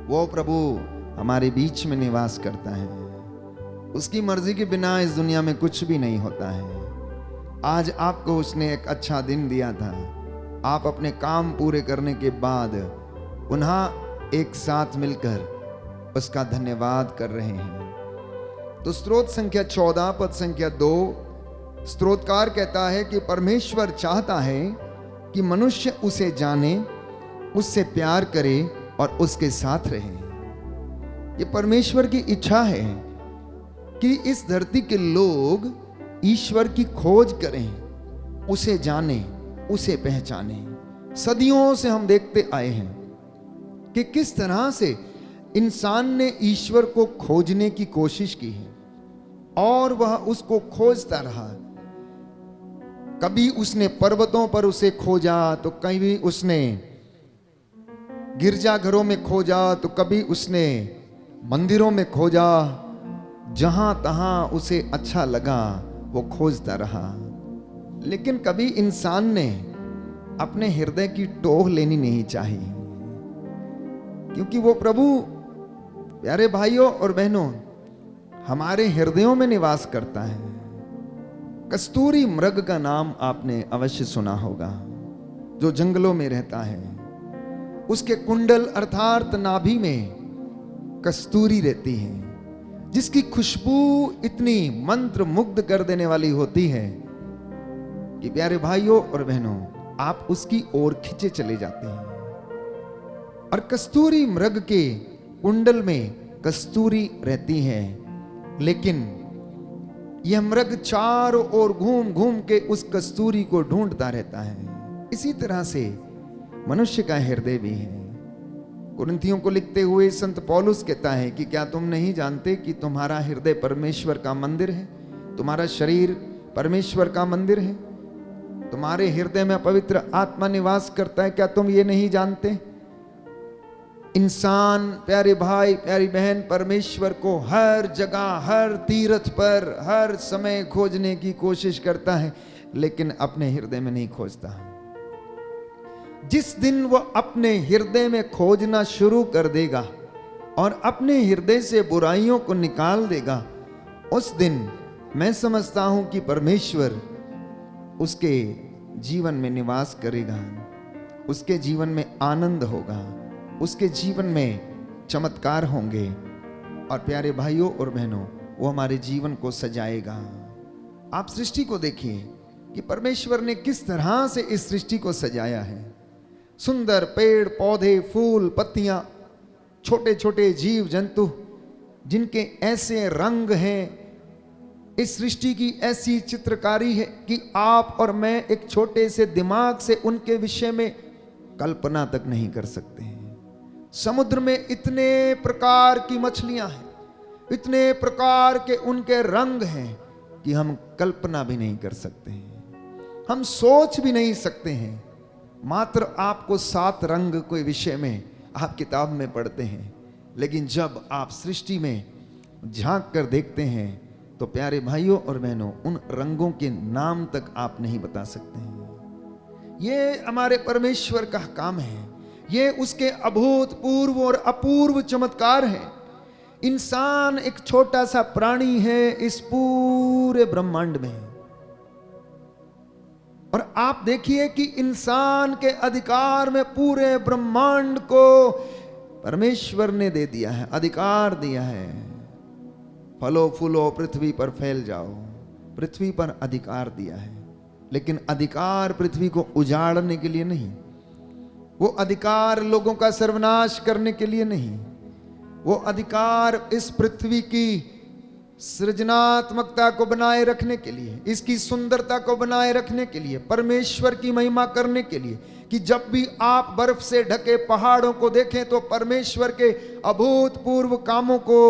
S2: वो प्रभु हमारे बीच में निवास करता है। उसकी मर्जी के बिना इस दुनिया में कुछ भी नहीं होता है। आज आपको उसने एक अच्छा दिन दिया था। आप अपने काम पूरे करने के बाद पुनः एक साथ मिलकर उसका धन्यवाद कर रहे हैं। तो स्तोत्र संख्या 14 पद संख्या 2, स्तोत्रकार कहता है कि परमेश्वर चाहता है कि मनुष्य उसे जाने, उससे प्यार करे और उसके साथ रहे। ये परमेश्वर की इच्छा है कि इस धरती के लोग ईश्वर की खोज करें, उसे जाने, उसे पहचाने। सदियों से हम देखते आए हैं कि किस तरह से इंसान ने ईश्वर को खोजने की कोशिश की है और वह उसको खोजता रहा। कभी उसने पर्वतों पर उसे खोजा, तो कभी उसने गिरजाघरों में खोजा, तो कभी उसने मंदिरों में खोजा। जहां तहां उसे अच्छा लगा वो खोजता रहा। लेकिन कभी इंसान ने अपने हृदय की टोह लेनी नहीं चाहिए, क्योंकि वो प्रभु, प्यारे भाइयों और बहनों, हमारे हृदयों में निवास करता है। कस्तूरी मृग का नाम आपने अवश्य सुना होगा, जो जंगलों में रहता है। उसके कुंडल अर्थात नाभि में कस्तूरी रहती है, जिसकी खुशबू इतनी मंत्र मुग्ध कर देने वाली होती है कि प्यारे भाइयों और बहनों, आप उसकी ओर खिंचे चले जाते हैं। और कस्तूरी मृग के कुंडल में कस्तूरी रहती है, लेकिन यह मृग चारों ओर घूम घूम के उस कस्तूरी को ढूंढता रहता है। इसी तरह से मनुष्य का हृदय भी है। कुरिन्थियों को लिखते हुए संत पौलुस कहता है कि क्या तुम नहीं जानते कि तुम्हारा हृदय परमेश्वर का मंदिर है, तुम्हारा शरीर परमेश्वर का मंदिर है, तुम्हारे हृदय में पवित्र आत्मा निवास करता है। क्या तुम ये नहीं जानते? इंसान, प्यारे भाई प्यारी बहन, परमेश्वर को हर जगह, हर तीर्थ पर, हर समय खोजने की कोशिश करता है, लेकिन अपने हृदय में नहीं खोजता। जिस दिन वो अपने हृदय में खोजना शुरू कर देगा और अपने हृदय से बुराइयों को निकाल देगा, उस दिन मैं समझता हूं कि परमेश्वर उसके जीवन में निवास करेगा, उसके जीवन में आनंद होगा, उसके जीवन में चमत्कार होंगे। और प्यारे भाइयों और बहनों, वो हमारे जीवन को सजाएगा। आप सृष्टि को देखिए कि परमेश्वर ने किस तरह से इस सृष्टि को सजाया है। सुंदर पेड़ पौधे, फूल पत्तियां, छोटे छोटे जीव जंतु, जिनके ऐसे रंग हैं, इस सृष्टि की ऐसी चित्रकारी है कि आप और मैं एक छोटे से दिमाग से उनके विषय में कल्पना तक नहीं कर सकते हैं। समुद्र में इतने प्रकार की मछलियां हैं, इतने प्रकार के उनके रंग हैं कि हम कल्पना भी नहीं कर सकते हैं, हम सोच भी नहीं सकते हैं। मात्र आपको 7 रंग कोई विषय में आप किताब में पढ़ते हैं, लेकिन जब आप सृष्टि में झांक कर देखते हैं तो प्यारे भाइयों और बहनों, उन रंगों के नाम तक आप नहीं बता सकते हैं। ये हमारे परमेश्वर का काम है, ये उसके अभूतपूर्व और अपूर्व चमत्कार है। इंसान एक छोटा सा प्राणी है इस पूरे ब्रह्मांड में, और आप देखिए कि इंसान के अधिकार में पूरे ब्रह्मांड को परमेश्वर ने दे दिया है, अधिकार दिया है। फलो फूलो पृथ्वी पर फैल जाओ, पृथ्वी पर अधिकार दिया है। लेकिन अधिकार पृथ्वी को उजाड़ने के लिए नहीं, वो अधिकार लोगों का सर्वनाश करने के लिए नहीं, वो अधिकार इस पृथ्वी की सृजनात्मकता को बनाए रखने के लिए, इसकी सुंदरता को बनाए रखने के लिए, परमेश्वर की महिमा करने के लिए, कि जब भी आप बर्फ से ढके पहाड़ों को देखें तो परमेश्वर के अभूतपूर्व कामों को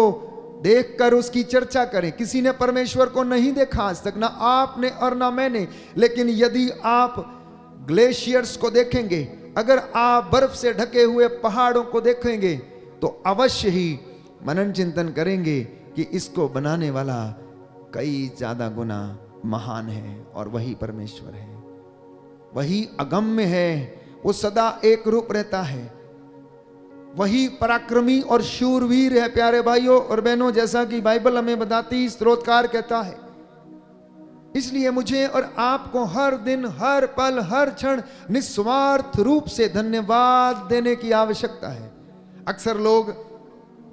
S2: देखकर उसकी चर्चा करें। किसी ने परमेश्वर को नहीं देखा आज तक, ना आपने और ना मैंने, लेकिन यदि आप ग्लेशियर्स को देखेंगे, अगर आप बर्फ से ढके हुए पहाड़ों को देखेंगे, तो अवश्य ही मनन चिंतन करेंगे कि इसको बनाने वाला कई ज्यादा गुना महान है, और वही परमेश्वर है, वही अगम्य है, वो सदा एक रूप रहता है, वही पराक्रमी और शूरवीर है। प्यारे भाइयों और बहनों, जैसा कि बाइबल हमें बताती, स्तोत्रकार कहता है। इसलिए मुझे और आपको हर दिन, हर पल, हर क्षण निस्वार्थ रूप से धन्यवाद देने की आवश्यकता है। अक्सर लोग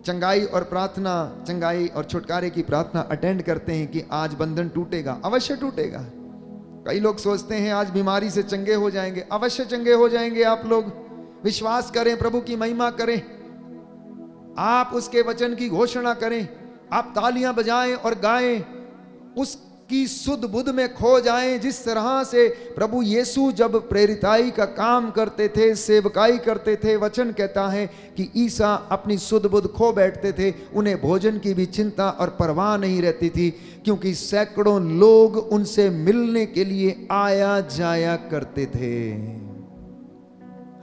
S2: चंगाई और प्रार्थना, चंगाई और छुटकारे की प्रार्थना अटेंड करते हैं कि आज बंधन टूटेगा। अवश्य टूटेगा। कई लोग सोचते हैं आज बीमारी से चंगे हो जाएंगे। अवश्य चंगे हो जाएंगे। आप लोग विश्वास करें, प्रभु की महिमा करें, आप उसके वचन की घोषणा करें, आप तालियां बजाएं और गाएं, उसकी सुध बुध में खो जाएं। जिस तरह से प्रभु यीशु जब प्रेरिताई का काम करते थे, सेवकाई करते थे, वचन कहता है कि ईसा अपनी सुध बुध खो बैठते थे, उन्हें भोजन की भी चिंता और परवाह नहीं रहती थी, क्योंकि सैकड़ों लोग उनसे मिलने के लिए आया जाया करते थे।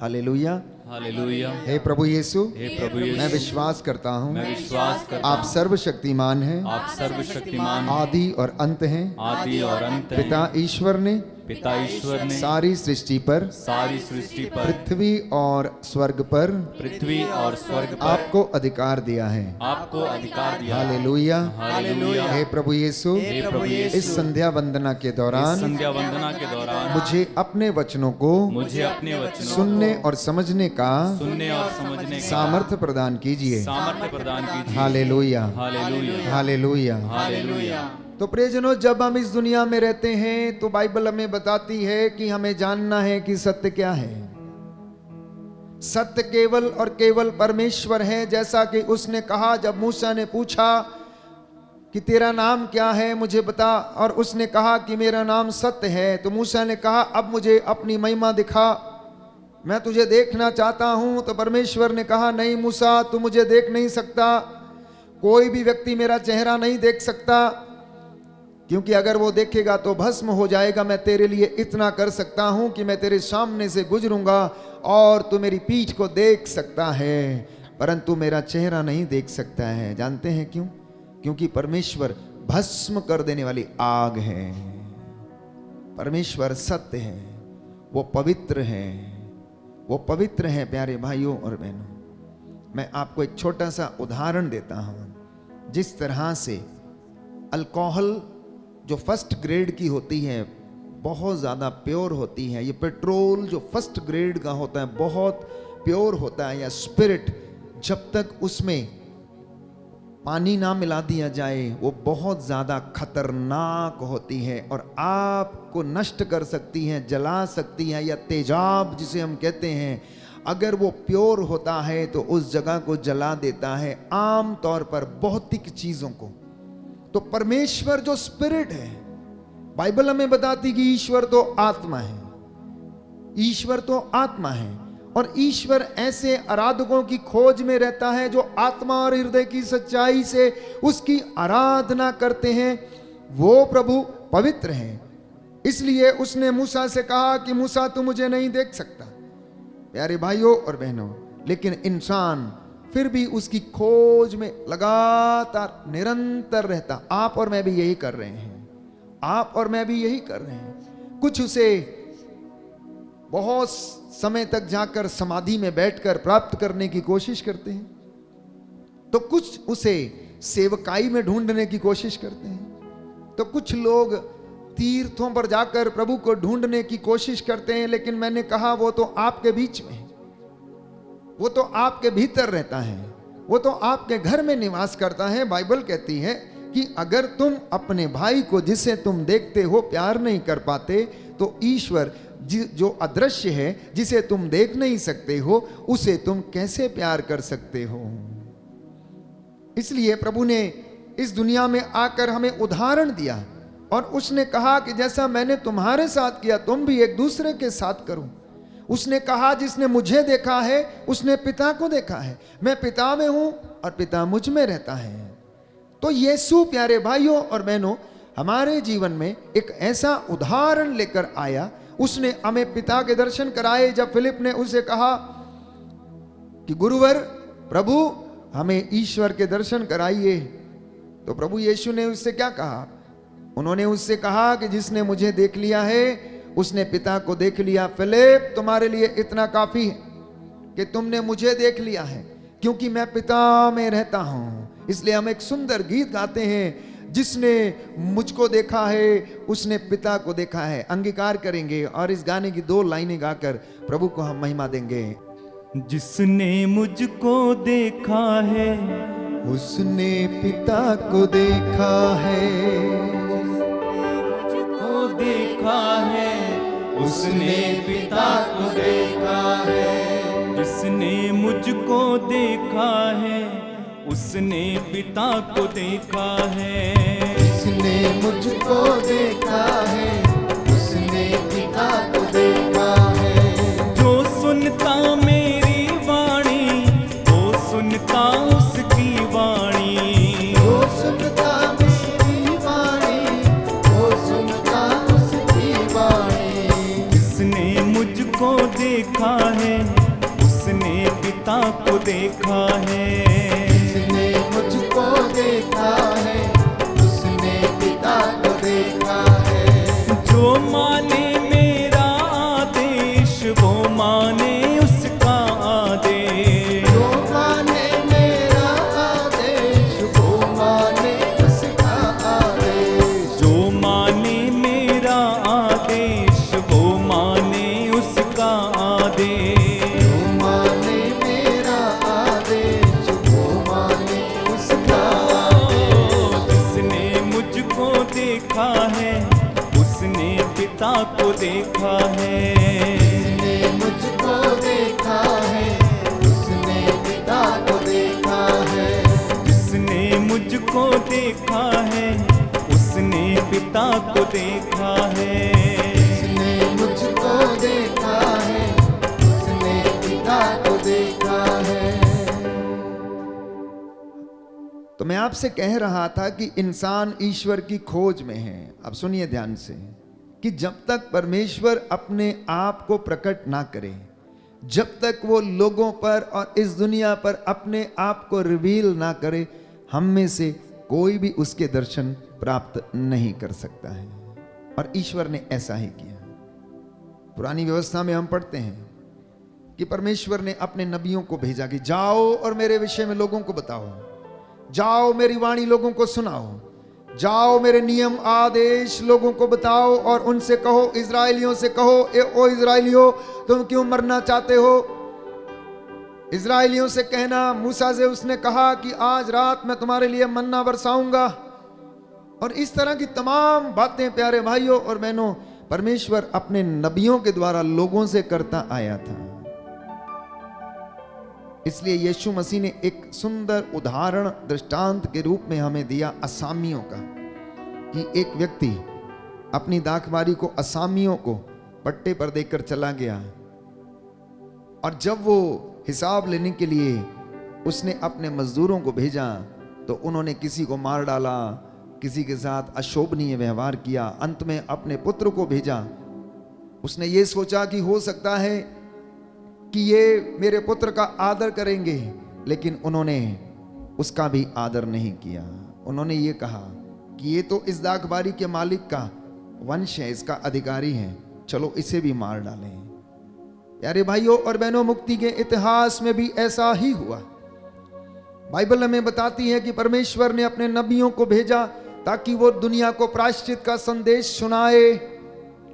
S2: Hallelujah,
S1: hallelujah.
S2: हे प्रभु यीशु,
S1: हे प्रभु यीशु,
S2: मैं विश्वास करता हूँ
S1: मैं विश्वास करता
S2: आप सर्वशक्तिमान हैं,
S1: आप सर्वशक्तिमान,
S2: आदि और अंत हैं।
S1: आदि और अंत हैं।
S2: पिता ईश्वर ने
S1: पिता ईश्वर ने
S2: सारी सृष्टि पर,
S1: सारी सृष्टि पर,
S2: पृथ्वी और स्वर्ग पर
S1: पृथ्वी और स्वर्ग पर
S2: आपको अधिकार दिया है।
S1: आपको अधिकार दिया है।
S2: Hallelujah,
S1: hallelujah.
S2: हे प्रभु यीशु,
S1: हे प्रभु यीशु,
S2: इस संध्या वंदना के दौरान
S1: संध्या वंदना के दौरान
S2: मुझे अपने वचनों को
S1: मुझे अपने वचनों
S2: सुनने और समझने का
S1: सुनने और समझने का
S2: सामर्थ्य प्रदान कीजिए।
S1: सामर्थ्य प्रदान कीजिए।
S2: Hallelujah,
S1: hallelujah,
S2: hallelujah.
S1: हालेलुया।
S2: तो प्रियजनों, जब हम इस दुनिया में रहते हैं तो बाइबल हमें बताती है कि हमें जानना है कि सत्य क्या है। सत्य केवल और केवल परमेश्वर है। जैसा कि उसने कहा, जब मूसा ने पूछा कि तेरा नाम क्या है, मुझे बता, और उसने कहा कि मेरा नाम सत्य है, तो मूसा ने कहा अब मुझे अपनी महिमा दिखा, मैं तुझे देखना चाहता हूं। तो परमेश्वर ने कहा नहीं मूसा, तू मुझे देख नहीं सकता, कोई भी व्यक्ति मेरा चेहरा नहीं देख सकता, क्योंकि अगर वो देखेगा तो भस्म हो जाएगा। मैं तेरे लिए इतना कर सकता हूं कि मैं तेरे सामने से गुजरूंगा और तू मेरी पीठ को देख सकता है, परंतु मेरा चेहरा नहीं देख सकता है। जानते हैं क्यों? क्योंकि परमेश्वर भस्म कर देने वाली आग है। परमेश्वर सत्य है, वो पवित्र है, वो पवित्र है। प्यारे भाइयों और बहनों, मैं आपको एक छोटा सा उदाहरण देता हूं। जिस तरह से अल्कोहल जो फर्स्ट ग्रेड की होती है बहुत ज़्यादा प्योर होती है, ये पेट्रोल जो फर्स्ट ग्रेड का होता है बहुत प्योर होता है, या स्पिरिट जब तक उसमें पानी ना मिला दिया जाए वो बहुत ज़्यादा खतरनाक होती है और आपको नष्ट कर सकती है, जला सकती है, या तेजाब जिसे हम कहते हैं, अगर वो प्योर होता है तो उस जगह को जला देता है, आम तौर पर भौतिक चीज़ों को। तो परमेश्वर जो स्पिरिट है, बाइबल हमें बताती कि ईश्वर तो आत्मा है, ईश्वर तो आत्मा है, और ईश्वर ऐसे आराधकों की खोज में रहता है जो आत्मा और हृदय की सच्चाई से उसकी आराधना करते हैं। वो प्रभु पवित्र हैं, इसलिए उसने मूसा से कहा कि मूसा तू मुझे नहीं देख सकता। प्यारे भाइयों और बहनों, लेकिन इंसान फिर भी उसकी खोज में लगातार निरंतर रहता। आप और मैं भी यही कर रहे हैं, आप और मैं भी यही कर रहे हैं। कुछ उसे बहुत समय तक जाकर समाधि में बैठकर प्राप्त करने की कोशिश करते हैं, तो कुछ उसे सेवकाई में ढूंढने की कोशिश करते हैं, तो कुछ लोग तीर्थों पर जाकर प्रभु को ढूंढने की कोशिश करते हैं। लेकिन मैंने कहा वो तो आपके बीच में है, वो तो आपके भीतर रहता है, वो तो आपके घर में निवास करता है। बाइबल कहती है कि अगर तुम अपने भाई को जिसे तुम देखते हो प्यार नहीं कर पाते, तो ईश्वर जो अदृश्य है, जिसे तुम देख नहीं सकते हो, उसे तुम कैसे प्यार कर सकते हो? इसलिए प्रभु ने इस दुनिया में आकर हमें उदाहरण दिया और उसने कहा कि जैसा मैंने तुम्हारे साथ किया तुम भी एक दूसरे के साथ करो। उसने कहा जिसने मुझे देखा है उसने पिता को देखा है, मैं पिता में हूं और पिता मुझ में रहता है। तो यीशु प्यारे भाइयों और बहनों हमारे जीवन में एक ऐसा उदाहरण लेकर आया। उसने हमें पिता के दर्शन कराए। जब फिलिप ने उसे कहा कि गुरुवर प्रभु हमें ईश्वर के दर्शन कराइए, तो प्रभु यीशु ने उससे क्या कहा? उन्होंने उससे कहा कि जिसने मुझे देख लिया है उसने पिता को देख लिया। फिलिप तुम्हारे लिए इतना काफी है कि तुमने मुझे देख लिया है, क्योंकि मैं पिता में रहता हूं। इसलिए हम एक सुंदर गीत गाते हैं, जिसने मुझको देखा है उसने पिता को देखा है। अंगीकार करेंगे और इस गाने की 2 लाइनें गाकर प्रभु को हम महिमा देंगे।
S1: जिसने मुझको देखा है
S2: उसने पिता को देखा है,
S1: मुझको देखा है उसने पिता को देखा है। जिसने मुझको देखा है उसने पिता को देखा है।
S3: जिसने मुझको देखा है उसने पिता को देखा है।
S1: जो सुनता मेरी वाणी वो सुनता उसकी वाणी।
S3: जो सुनता मेरी वाणी वो सुनता उसकी वाणी।
S1: जिसने मुझको देखा है उसने पिता को देखा है।
S3: जिसने मुझको देखा है उसने पिता को देखा है।
S1: जो माने मेरा आदेश वो माने उसका आदेश।
S3: जो माने मेरा आदेश वो माने उसका आदेश।
S1: जो माने मेरा आदेश वो माने उसका आदेश।
S3: जो माने मेरा आदेश वो माने उसका आदेश।
S1: जिसने मुझको देखा है उसने पिता को देखा है।
S3: जिसने मुझको देखा है उसने पिता को देखा है।
S1: जिसने मुझको देखा है उसने पिता को देखा है।
S3: जिसने मुझको देखा है उसने पिता को देखा है।
S2: तो मैं आपसे कह रहा था कि इंसान ईश्वर की खोज में है। अब सुनिए ध्यान से कि जब तक परमेश्वर अपने आप को प्रकट ना करे, जब तक वो लोगों पर और इस दुनिया पर अपने आप को रिवील ना करे, हम में से कोई भी उसके दर्शन प्राप्त नहीं कर सकता है। और ईश्वर ने ऐसा ही किया। पुरानी व्यवस्था में हम पढ़ते हैं कि परमेश्वर ने अपने नबियों को भेजा कि जाओ और मेरे विषय में लोगों को बताओ, जाओ मेरी वाणी लोगों को सुनाओ, जाओ मेरे नियम आदेश लोगों को बताओ और उनसे कहो, इजराइलियों से कहो, ओ इजराइलियों तुम क्यों मरना चाहते हो। इजराइलियों से कहना, मूसा से उसने कहा कि आज रात मैं तुम्हारे लिए मन्ना बरसाऊंगा। और इस तरह की तमाम बातें प्यारे भाइयों और बहनों परमेश्वर अपने नबियों के द्वारा लोगों से करता आया था। इसलिए यीशु मसीह ने एक सुंदर उदाहरण दृष्टांत के रूप में हमें दिया असामियों का, कि एक व्यक्ति अपनी दाखबारी को असामियों को पट्टे पर देकर चला गया और जब वो हिसाब लेने के लिए उसने अपने मजदूरों को भेजा तो उन्होंने किसी को मार डाला, किसी के साथ अशोभनीय व्यवहार किया। अंत में अपने पुत्र को भेजा। उसने ये सोचा कि हो सकता है कि ये मेरे पुत्र का आदर करेंगे, लेकिन उन्होंने उसका भी आदर नहीं किया। उन्होंने ये कहा कि ये तो इस दाखबारी के मालिक का वंश है, इसका अधिकारी है, चलो इसे भी मार डालें। प्यारे भाइयों और बहनों, मुक्ति के इतिहास में भी ऐसा ही हुआ। बाइबल हमें बताती है कि परमेश्वर ने अपने नबियों को भेजा ताकि वो दुनिया को प्रायश्चित का संदेश सुनाए,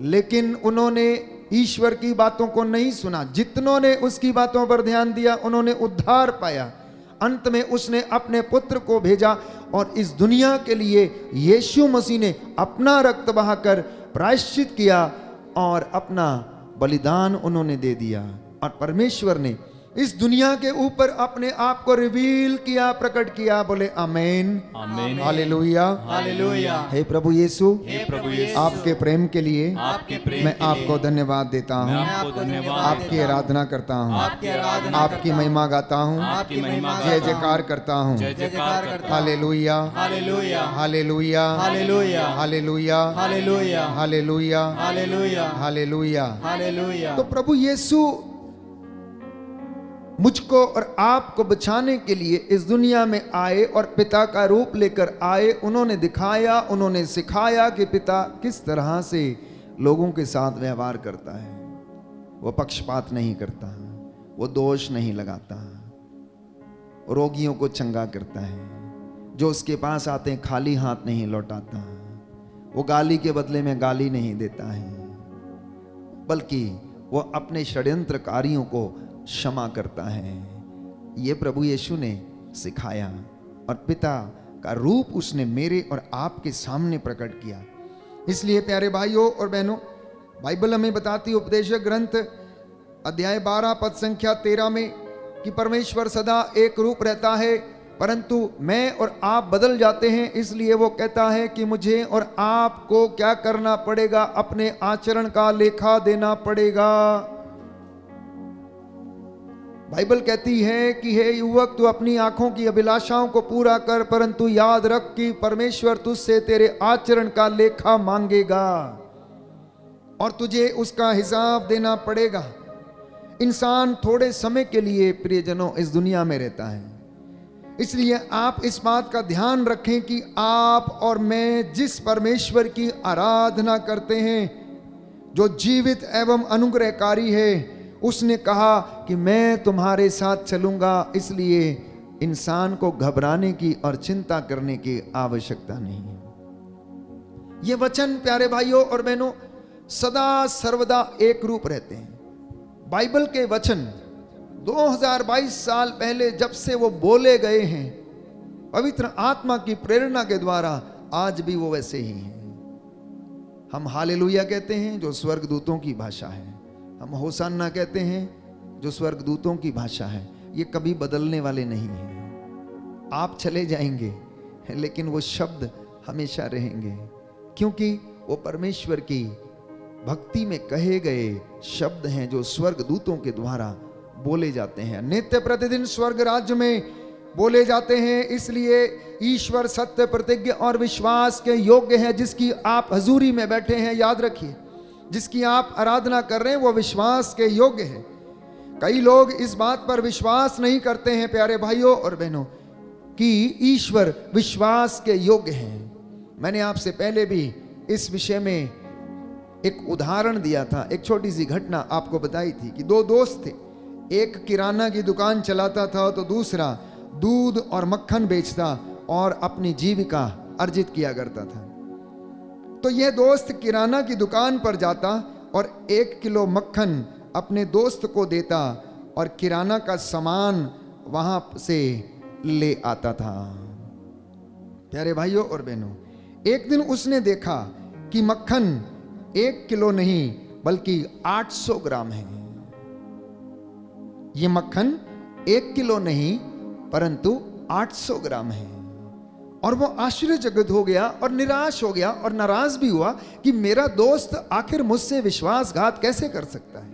S2: लेकिन उन्होंने ईश्वर की बातों को नहीं सुना। जितनों ने उसकी बातों पर ध्यान दिया उन्होंने उद्धार पाया। अंत में उसने अपने पुत्र को भेजा और इस दुनिया के लिए यीशु मसीह ने अपना रक्त बहाकर प्रायश्चित किया और अपना बलिदान उन्होंने दे दिया। और परमेश्वर ने इस दुनिया के ऊपर अपने आप को रिवील किया, प्रकट किया। बोले आमीन,
S1: आमीन,
S2: हालेलुया,
S3: हालेलुया।
S2: हे प्रभु यीशु,
S1: हे प्रभु यीशु,
S2: आपके प्रेम के लिए
S1: आपके प्रेम
S2: मैं
S1: के लिए
S2: आपको धन्यवाद देता
S1: मैं
S2: हूँ,
S1: आपको धन्यवाद
S2: आपकी
S1: देता हूँ,
S2: आराधना करता हूँ,
S3: आपकी आराधना
S2: आपकी महिमा गाता हूँ,
S1: आपकी महिमा
S2: जय जयकार करता हूँ।
S1: जय जयकार करता हूँ।
S2: Hallelujah,
S3: hallelujah,
S2: hallelujah,
S3: hallelujah,
S2: hallelujah,
S3: hallelujah,
S2: hallelujah,
S3: hallelujah,
S2: hallelujah.
S3: Hallelujah.
S2: तो प्रभु यीशु मुझको और आपको बचाने के लिए इस दुनिया में आए और पिता का रूप लेकर आए। उन्होंने दिखाया, उन्होंने सिखाया कि पिता किस तरह से लोगों के साथ व्यवहार करता है। वो पक्षपात नहीं करता, वो दोष नहीं लगाता, रोगियों को चंगा करता है, जो उसके पास आते हैं खाली हाथ नहीं लौटाता, वो गाली के बदले में गाली नहीं देता है, बल्कि वो अपने षड्यंत्रकारियों को क्षमा करता है। ये प्रभु यीशु ने सिखाया और पिता का रूप उसने मेरे और आपके सामने प्रकट किया। इसलिए प्यारे भाइयों और बहनों, बाइबल हमें बताती है उपदेशक ग्रंथ अध्याय 12 पद संख्या 13 में कि परमेश्वर सदा एक रूप रहता है, परंतु मैं और आप बदल जाते हैं। इसलिए वो कहता है कि मुझे और आपको क्या करना पड़ेगा, अपने आचरण का लेखा देना पड़ेगा। बाइबल कहती है कि हे युवक, तू अपनी आंखों की अभिलाषाओं को पूरा कर, परंतु याद रख कि परमेश्वर तुझसे तेरे आचरण का लेखा मांगेगा और तुझे उसका हिसाब देना पड़ेगा। इंसान थोड़े समय के लिए प्रियजनों इस दुनिया में रहता है, इसलिए आप इस बात का ध्यान रखें कि आप और मैं जिस परमेश्वर की आराधना करते हैं, जो जीवित एवं अनुग्रहकारी है, उसने कहा कि मैं तुम्हारे साथ चलूंगा। इसलिए इंसान को घबराने की और चिंता करने की आवश्यकता नहीं है। ये वचन प्यारे भाइयों और बहनों सदा सर्वदा एक रूप रहते हैं। बाइबल के वचन 2022 साल पहले जब से वो बोले गए हैं पवित्र आत्मा की प्रेरणा के द्वारा, आज भी वो वैसे ही हैं। हम हालेलुया कहते हैं जो स्वर्गदूतों की भाषा है, हम होसाना कहते हैं जो स्वर्गदूतों की भाषा है। ये कभी बदलने वाले नहीं हैं। आप चले जाएंगे लेकिन वो शब्द हमेशा रहेंगे, क्योंकि वो परमेश्वर की भक्ति में कहे गए शब्द हैं जो स्वर्गदूतों के द्वारा बोले जाते हैं। नित्य प्रतिदिन स्वर्ग राज्य में बोले जाते हैं, इसलिए ईश्वर सत्य, प्रतिज्ञ और विश्वास के योग्य है। जिसकी आप हजूरी में बैठे हैं, याद रखिए, जिसकी आप आराधना कर रहे हैं वो विश्वास के योग्य है। कई लोग इस बात पर विश्वास नहीं करते हैं प्यारे भाइयों और बहनों कि ईश्वर विश्वास के योग्य हैं। मैंने आपसे पहले भी इस विषय में एक उदाहरण दिया था, एक छोटी सी घटना आपको बताई थी कि दो दोस्त थे, एक किराना की दुकान चलाता था तो दूसरा दूध और मक्खन बेचता और अपनी जीविका अर्जित किया करता था। तो यह दोस्त किराना की दुकान पर जाता और 1 किलो मक्खन अपने दोस्त को देता और किराना का सामान वहां से ले आता था। प्यारे भाइयों और बहनों, एक दिन उसने देखा कि मक्खन 1 किलो नहीं बल्कि 800 ग्राम है। ये मक्खन 1 किलो नहीं परंतु 800 ग्राम है। और वो आश्चर्यचकित हो गया और निराश हो गया और नाराज भी हुआ कि मेरा दोस्त आखिर मुझसे विश्वासघात कैसे कर सकता है।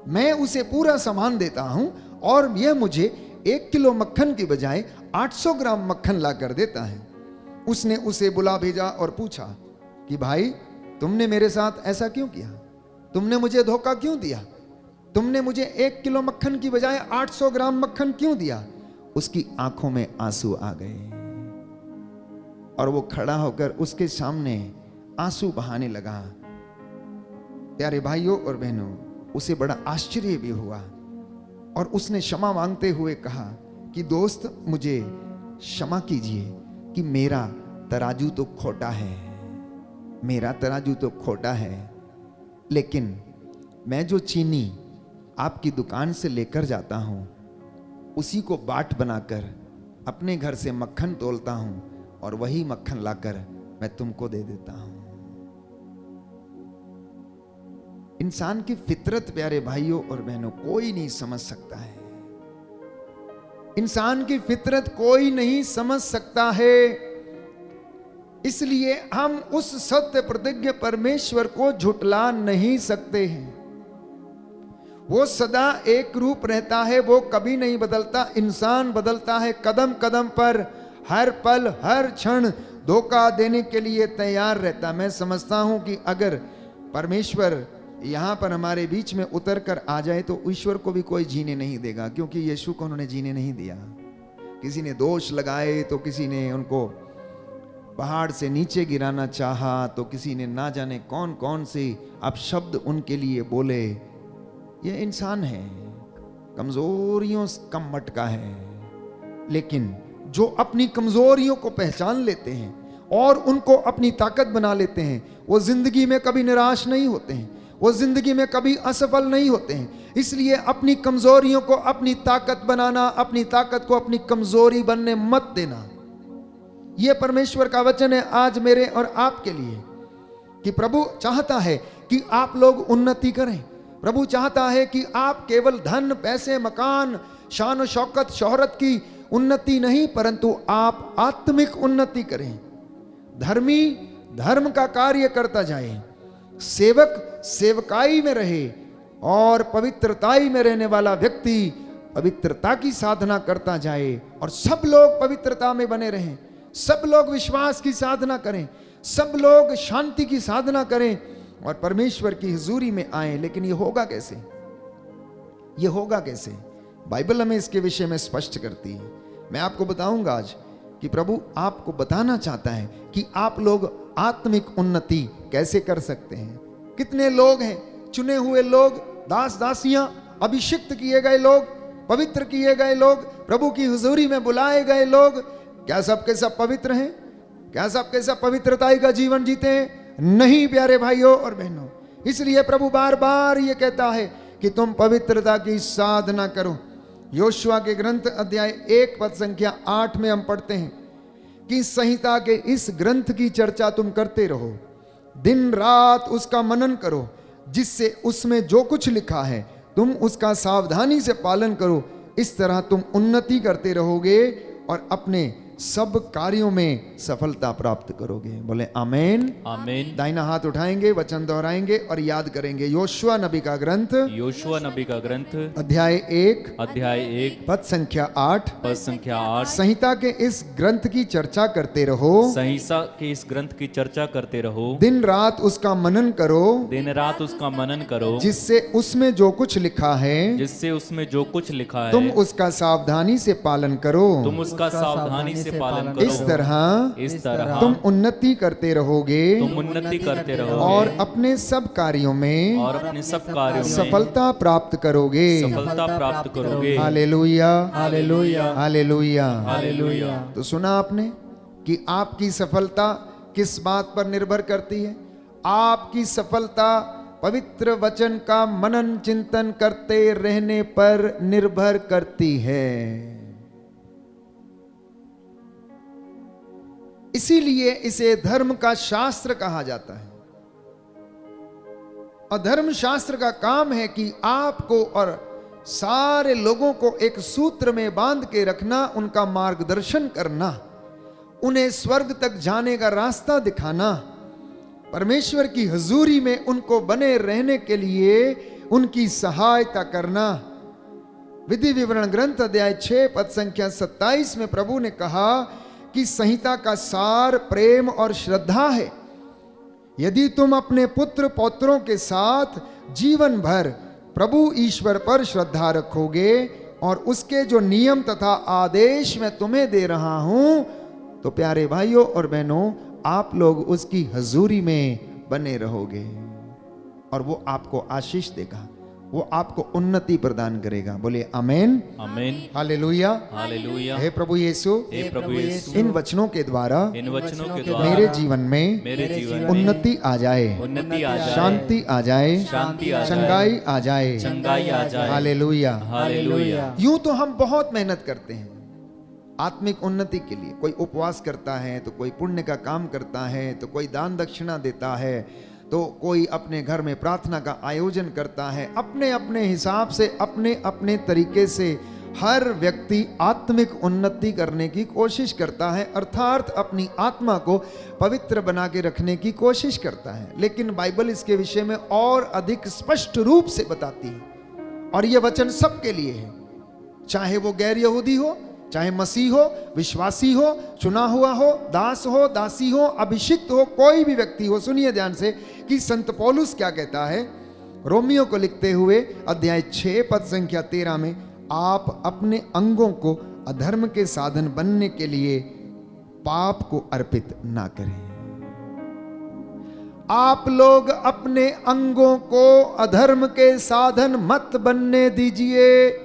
S2: मैं उसे पूरा सामान देता हूं और यह मुझे 1 किलो मक्खन की बजाय 800 ग्राम मक्खन ला कर देता है। उसने उसे बुला भेजा और पूछा कि भाई, तुमने मेरे साथ ऐसा क्यों किया? तुमने मुझे धोखा क्यों दिया? तुमने मुझे 1 किलो मक्खन की बजाय 800 ग्राम मक्खन क्यों दिया? उसकी आंखों में आंसू आ गए और वो खड़ा होकर उसके सामने आंसू बहाने लगा। प्यारे भाइयों और बहनों, उसे बड़ा आश्चर्य भी हुआ और उसने क्षमा मांगते हुए कहा कि दोस्त, मुझे क्षमा कीजिए कि मेरा तराजू तो खोटा है, मेरा तराजू तो खोटा है, लेकिन मैं जो चीनी आपकी दुकान से लेकर जाता हूं उसी को बाट बनाकर अपने घर से मक्खन तोलता हूं और वही मक्खन लाकर मैं तुमको दे देता हूं। इंसान की फितरत प्यारे भाइयों और बहनों कोई नहीं समझ सकता है। इंसान की फितरत कोई नहीं समझ सकता है। इसलिए हम उस सत्य प्रतिज्ञ परमेश्वर को झुटला नहीं सकते हैं। वो सदा एक रूप रहता है, वो कभी नहीं बदलता। इंसान बदलता है कदम कदम पर, हर पल हर क्षण धोखा देने के लिए तैयार रहता। मैं समझता हूं कि अगर परमेश्वर यहां पर हमारे बीच में उतर कर आ जाए तो ईश्वर को भी कोई जीने नहीं देगा, क्योंकि यीशु को उन्होंने जीने नहीं दिया। किसी ने दोष लगाए तो किसी ने उनको पहाड़ से नीचे गिराना चाहा, तो किसी ने ना जाने कौन कौन से अपशब्द उनके लिए बोले। ये इंसान है, कमजोरियों का मटका है। लेकिन जो अपनी कमजोरियों को पहचान लेते हैं और उनको अपनी ताकत बना लेते हैं, वो जिंदगी में कभी निराश नहीं होते हैं, वो जिंदगी में कभी असफल नहीं होते हैं। इसलिए अपनी कमजोरियों को अपनी ताकत बनाना, अपनी ताकत को अपनी कमजोरी बनने मत देना। यह परमेश्वर का वचन है आज मेरे और आपके लिए कि प्रभु चाहता है कि आप लोग उन्नति करें। प्रभु चाहता है कि आप केवल धन, पैसे, मकान, शान और शौकत, शोहरत की उन्नति नहीं, परंतु आप आत्मिक उन्नति करें। धर्मी धर्म का कार्य करता जाए, सेवक सेवकाई में रहे और पवित्रताई में रहने वाला व्यक्ति पवित्रता की साधना करता जाए और सब लोग पवित्रता में बने रहें, सब लोग विश्वास की साधना करें, सब लोग शांति की साधना करें और परमेश्वर की हुजूरी में आए। लेकिन ये होगा कैसे? ये होगा कैसे? बाइबल हमें इसके विषय में स्पष्ट करती है। मैं आपको बताऊंगा आज कि प्रभु आपको बताना चाहता है कि आप लोग आत्मिक उन्नति कैसे कर सकते हैं। कितने लोग हैं, चुने हुए लोग, दास दासियां, अभिषिक्त किए गए लोग, पवित्र किए गए लोग, प्रभु की हुजूरी में बुलाए गए लोग, क्या सबके सब पवित्र हैं? क्या सबके सब पवित्रताई का जीवन जीते हैं? नहीं प्यारे भाइयों और बहनों। इसलिए प्रभु बार बार ये कहता है कि तुम पवित्रता की साधना करो। योशुआ के ग्रंथ अध्याय 1 पद संख्या 8 में हम पढ़ते हैं कि संहिता के इस ग्रंथ की चर्चा तुम करते रहो, दिन रात उसका मनन करो, जिससे उसमें जो कुछ लिखा है तुम उसका सावधानी से पालन करो। इस तरह तुम उन्नति करते रहोगे और अपने सब कार्यों में सफलता प्राप्त करोगे। बोले आमेन।
S1: आमीन।
S2: दाहिना हाथ उठाएंगे, वचन दोहराएंगे और याद करेंगे। योशुआ नबी का ग्रंथ
S1: योशुआ नबी का ग्रंथ
S2: अध्याय 1
S1: अध्याय 1
S2: पद संख्या 8।
S1: पद संख्या 8।
S2: संहिता के इस ग्रंथ की चर्चा करते रहो,
S1: संहिता के इस ग्रंथ की चर्चा करते रहो,
S2: दिन रात उसका मनन करो,
S1: दिन रात उसका मनन करो,
S2: जिससे उसमें जो कुछ लिखा है
S1: जिससे उसमें जो कुछ लिखा है
S2: तुम उसका सावधानी से पालन करो।
S1: तुम उसका सावधानी से पालन करो।
S2: इस तरह तुम उन्नति करते रहोगे
S1: तुम उन्नति करते रहोगे
S2: और अपने सब कार्यों में
S1: और अपने सब कार्यों में
S2: सफलता प्राप्त करोगे।
S1: सफलता प्राप्त करोगे।
S2: Hallelujah,
S3: hallelujah,
S2: hallelujah.
S3: हालेलुया।
S2: तो सुना आपने कि आपकी सफलता किस बात पर निर्भर करती है? आपकी सफलता पवित्र वचन का मनन चिंतन करते रहने पर निर्भर करती है। इसीलिए इसे धर्म का शास्त्र कहा जाता है। और धर्म शास्त्र का काम है कि आपको और सारे लोगों को एक सूत्र में बांध के रखना, उनका मार्गदर्शन करना, उन्हें स्वर्ग तक जाने का रास्ता दिखाना, परमेश्वर की हजूरी में उनको बने रहने के लिए उनकी सहायता करना। विधि विवरण ग्रंथ अध्याय 6 पद संख्या 27 में प्रभु ने कहा कि संहिता का सार प्रेम और श्रद्धा है। यदि तुम अपने पुत्र पौत्रों के साथ जीवन भर प्रभु ईश्वर पर श्रद्धा रखोगे और उसके जो नियम तथा आदेश मैं तुम्हें दे रहा हूं, तो प्यारे भाइयों और बहनों, आप लोग उसकी हजूरी में बने रहोगे और वो आपको आशीष देगा, वो आपको उन्नति प्रदान करेगा। बोले आमेन,
S1: आमीन।
S2: Hallelujah,
S1: hallelujah.
S2: हे प्रभु यीशु,
S1: हे प्रभु यीशु,
S2: इन वचनों के द्वारा
S1: इन वचनों के द्वारा
S2: मेरे जीवन में
S1: मेरे जीवन में
S2: उन्नति आ जाए,
S1: उन्नति आ जाए,
S2: शांति आ जाए,
S1: शांति आ जाए,
S2: चंगाई आ जाए,
S1: चंगाई आ जाए।
S2: हालेलुया।
S1: हालेलुया।
S2: यूं तो हम बहुत मेहनत करते हैं आत्मिक उन्नति के लिए। कोई उपवास करता है, तो कोई पुण्य का काम करता है, तो कोई दान दक्षिणा देता है, तो कोई अपने घर में प्रार्थना का आयोजन करता है। अपने अपने हिसाब से, अपने अपने तरीके से हर व्यक्ति आत्मिक उन्नति करने की कोशिश करता है, अर्थात अपनी आत्मा को पवित्र बना के रखने की कोशिश करता है। लेकिन बाइबल इसके विषय में और अधिक स्पष्ट रूप से बताती है और यह वचन सबके लिए है, चाहे वो गैर यहूदी हो, चाहे मसीह हो, विश्वासी हो, चुना हुआ हो, दास हो, दासी हो, अभिषिक्त हो, कोई भी व्यक्ति हो। सुनिए ध्यान से कि संत पौलुस क्या कहता है रोमियो को लिखते हुए अध्याय 6 पद संख्या 13 में, आप अपने अंगों को अधर्म के साधन बनने के लिए पाप को अर्पित ना करें। आप लोग अपने अंगों को अधर्म के साधन मत बनने दीजिए।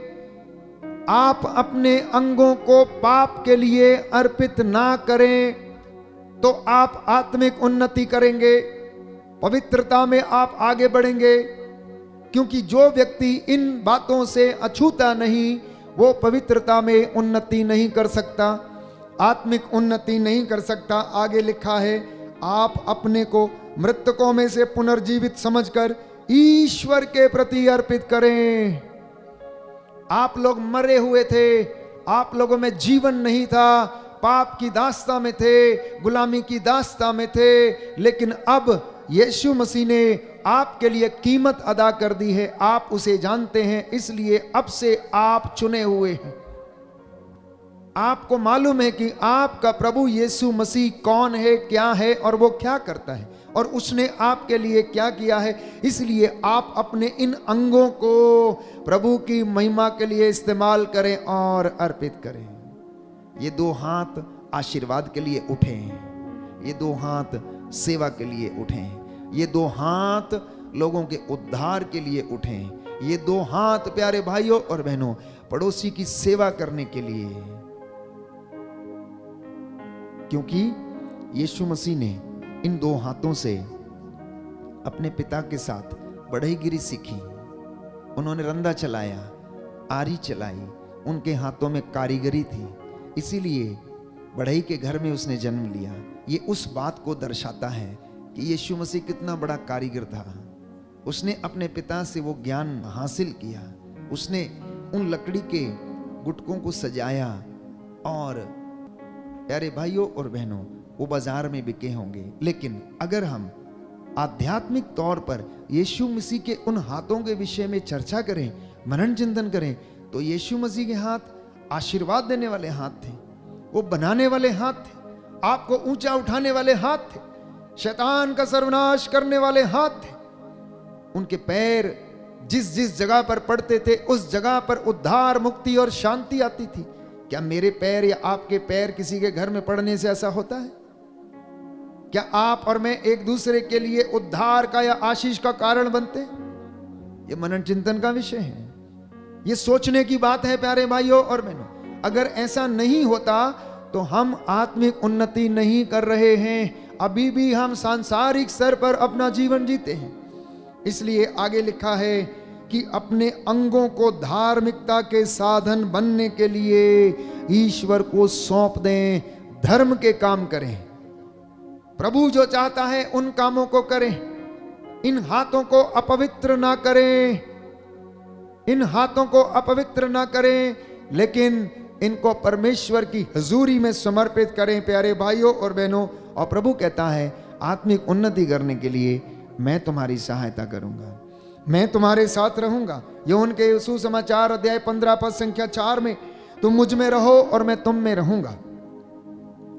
S2: आप अपने अंगों को पाप के लिए अर्पित ना करें, तो आप आत्मिक उन्नति करेंगे, पवित्रता में आप आगे बढ़ेंगे। क्योंकि जो व्यक्ति इन बातों से अछूता नहीं, वो पवित्रता में उन्नति नहीं कर सकता, आत्मिक उन्नति नहीं कर सकता। आगे लिखा है, आप अपने को मृतकों में से पुनर्जीवित समझकर ईश्वर के प्रति अर्पित करें। आप लोग मरे हुए थे, आप लोगों में जीवन नहीं था, पाप की दास्ता में थे, गुलामी की दास्ता में थे, लेकिन अब यीशु मसीह ने आपके लिए कीमत अदा कर दी है। आप उसे जानते हैं, इसलिए अब से आप चुने हुए हैं। आपको मालूम है कि आपका प्रभु यीशु मसीह कौन है, क्या है और वो क्या करता है और उसने आपके लिए क्या किया है। इसलिए आप अपने इन अंगों को प्रभु की महिमा के लिए इस्तेमाल करें और अर्पित करें। ये दो हाथ आशीर्वाद के लिए उठे हैं, ये दो हाथ सेवा के लिए उठे हैं, ये दो हाथ लोगों के उद्धार के लिए उठे हैं, ये दो हाथ प्यारे भाइयों और बहनों पड़ोसी की सेवा करने के लिए। क्योंकि यीशु मसीह ने इन दो हाथों से अपने पिता के साथ बढ़ईगिरी सीखी। उन्होंने रंदा चलाया, आरी चलाई, उनके हाथों में कारीगरी थी, इसीलिए बढ़ई के घर में उसने जन्म लिया। ये उस बात को दर्शाता है कि यीशु मसीह कितना बड़ा कारीगर था। उसने अपने पिता से वो ज्ञान हासिल किया। उसने उन लकड़ी के गुटकों को सजाया और प्यारे भाइयों और बहनों, वो बाजार में बिके होंगे, लेकिन अगर हम आध्यात्मिक तौर पर यीशु मसीह के उन हाथों के विषय में चर्चा करें, मनन चिंतन करें, तो यीशु मसीह के हाथ आशीर्वाद देने वाले हाथ थे, वो बनाने वाले हाथ थे, आपको ऊंचा उठाने वाले हाथ थे, शैतान का सर्वनाश करने वाले हाथ थे। उनके पैर जिस जिस जगह पर पड़ते थे उस जगह पर उद्धार, मुक्ति और शांति आती थी। क्या मेरे पैर या आपके पैर किसी के घर में पड़ने से ऐसा होता है? क्या आप और मैं एक दूसरे के लिए उद्धार का या आशीष का कारण बनते? ये मनन चिंतन का विषय है, ये सोचने की बात है प्यारे भाइयों और बहनों। अगर ऐसा नहीं होता तो हम आत्मिक उन्नति नहीं कर रहे हैं, अभी भी हम सांसारिक स्तर पर अपना जीवन जीते हैं। इसलिए आगे लिखा है कि अपने अंगों को धार्मिकता के साधन बनने के लिए ईश्वर को सौंप दें, धर्म के काम करें। प्रभु जो चाहता है उन कामों को करें। इन हाथों को अपवित्र ना करें, इन हाथों को अपवित्र ना करें, लेकिन इनको परमेश्वर की हजूरी में समर्पित करें प्यारे भाइयों और बहनों। और प्रभु कहता है आत्मिक उन्नति करने के लिए मैं तुम्हारी सहायता करूंगा, मैं तुम्हारे साथ रहूंगा। यूहन्ना के सुसमाचार अध्याय 15 पद संख्या 4 में, तुम मुझ में रहो और मैं तुम में रहूंगा।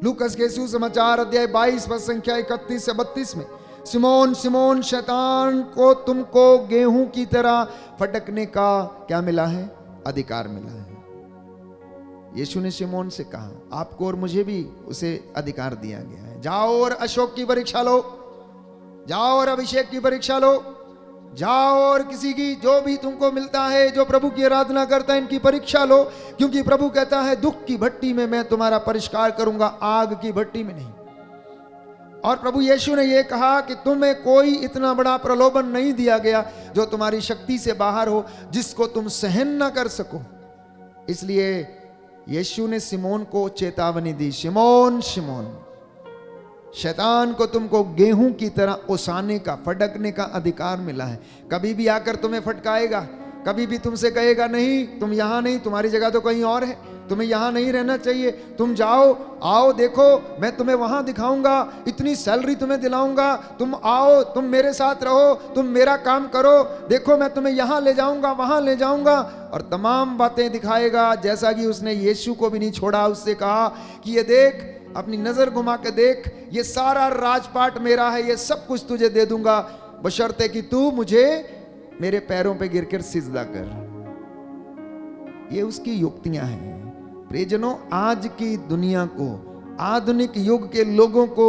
S2: लूकस के सुसमाचार अध्याय 22 पद संख्या 31 से 32 में, सिमोन सिमोन, शैतान को तुमको गेहूं की तरह फटकने का क्या मिला है? अधिकार मिला है। यीशु ने सिमोन से कहा, आपको और मुझे भी उसे अधिकार दिया गया है। जाओ और अशोक की परीक्षा लो, जाओ और अभिषेक की परीक्षा लो, जाओ और किसी की जो भी तुमको मिलता है, जो प्रभु की आराधना करता है, इनकी परीक्षा लो, क्योंकि प्रभु कहता है दुख की भट्टी में मैं तुम्हारा परिष्कार करूंगा, आग की भट्टी में नहीं। और प्रभु यीशु ने यह कहा कि तुम्हें कोई इतना बड़ा प्रलोभन नहीं दिया गया जो तुम्हारी शक्ति से बाहर हो, जिसको तुम सहन ना कर सको। इसलिए यीशु ने सिमोन को चेतावनी दी, सिमोन सिमोन, शैतान को तुमको गेहूं की तरह ओसाने का, फटकने का अधिकार मिला है। कभी भी आकर तुम्हें फटकाएगा, कभी भी तुमसे कहेगा नहीं तुम यहां नहीं, तुम्हारी जगह तो कहीं और है, तुम्हें यहां नहीं रहना चाहिए, तुम जाओ, आओ देखो मैं तुम्हें वहां दिखाऊंगा, इतनी सैलरी तुम्हें दिलाऊंगा, तुम आओ, तुम मेरे साथ रहो, तुम मेरा काम करो, देखो मैं तुम्हें यहां ले जाऊंगा, वहां ले जाऊंगा, और तमाम बातें दिखाएगा। जैसा कि उसने यीशु को भी नहीं छोड़ा, उससे कहा कि ये देख, अपनी नजर घुमा के देख, ये सारा राजपाट मेरा है, ये सब कुछ तुझे दे दूंगा, बशर्ते कि तू मुझे मेरे पैरों पे गिरकर सिजदा कर। ये उसकी युक्तियां हैं। प्रियजनों, आज की दुनिया को, आधुनिक युग के लोगों को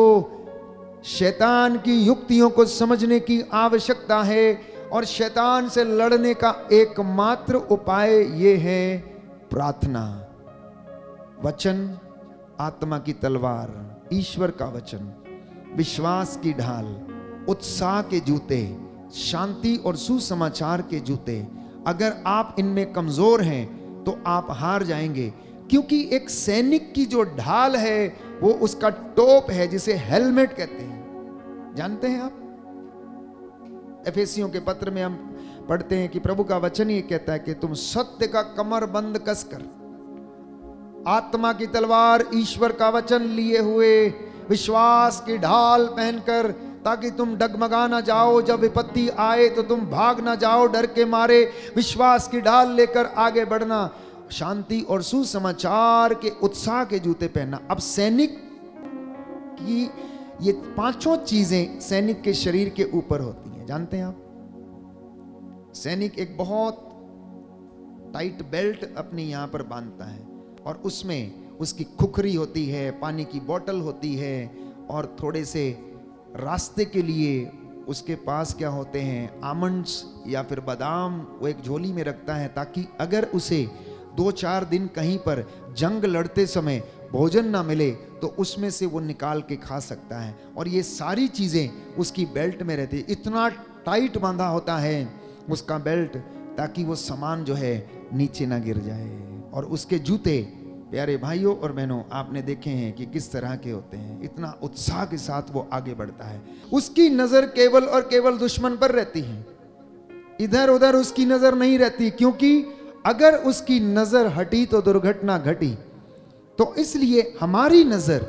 S2: शैतान की युक्तियों को समझने की आवश्यकता है, और शैतान से लड़ने का एकमात्र उपाय ये है प्रार्थना, वचन, आत्मा की तलवार, ईश्वर का वचन, विश्वास की ढाल, उत्साह के जूते, शांति और सुसमाचार के जूते। अगर आप इनमें कमजोर हैं तो आप हार जाएंगे, क्योंकि एक सैनिक की जो ढाल है वो उसका टोप है, जिसे हेलमेट कहते हैं। जानते हैं आप, एफेसियों के पत्र में हम पढ़ते हैं कि प्रभु का वचन ये कहता है कि तुम सत्य का कमर बंद कसकर, आत्मा की तलवार ईश्वर का वचन लिए हुए, विश्वास की ढाल पहनकर, ताकि तुम डगमगा ना जाओ, जब विपत्ति आए तो तुम भाग ना जाओ डर के मारे। विश्वास की ढाल लेकर आगे बढ़ना, शांति और सुसमाचार के उत्साह के जूते पहनना। अब सैनिक की ये पांचों चीजें सैनिक के शरीर के ऊपर होती हैं, जानते हैं आप? सैनिक एक बहुत टाइट बेल्ट अपनी यहां पर बांधता है, और उसमें उसकी खुखरी होती है, पानी की बोतल होती है, और थोड़े से रास्ते के लिए उसके पास क्या होते हैं, आमंड्स या फिर बादाम, वो एक झोली में रखता है, ताकि अगर उसे 2-4 दिन कहीं पर जंग लड़ते समय भोजन ना मिले तो उसमें से वो निकाल के खा सकता है। और ये सारी चीज़ें उसकी बेल्ट में रहती है। इतना टाइट बांधा होता है उसका बेल्ट, ताकि वो सामान जो है नीचे ना गिर जाए। और उसके जूते, प्यारे भाइयों और बहनों, आपने देखे हैं कि किस तरह के होते हैं। इतना उत्साह के साथ वो आगे बढ़ता है। उसकी नजर केवल और केवल दुश्मन पर रहती है, इधर उधर उसकी नजर नहीं रहती, क्योंकि अगर उसकी नजर हटी तो दुर्घटना घटी। तो इसलिए हमारी नजर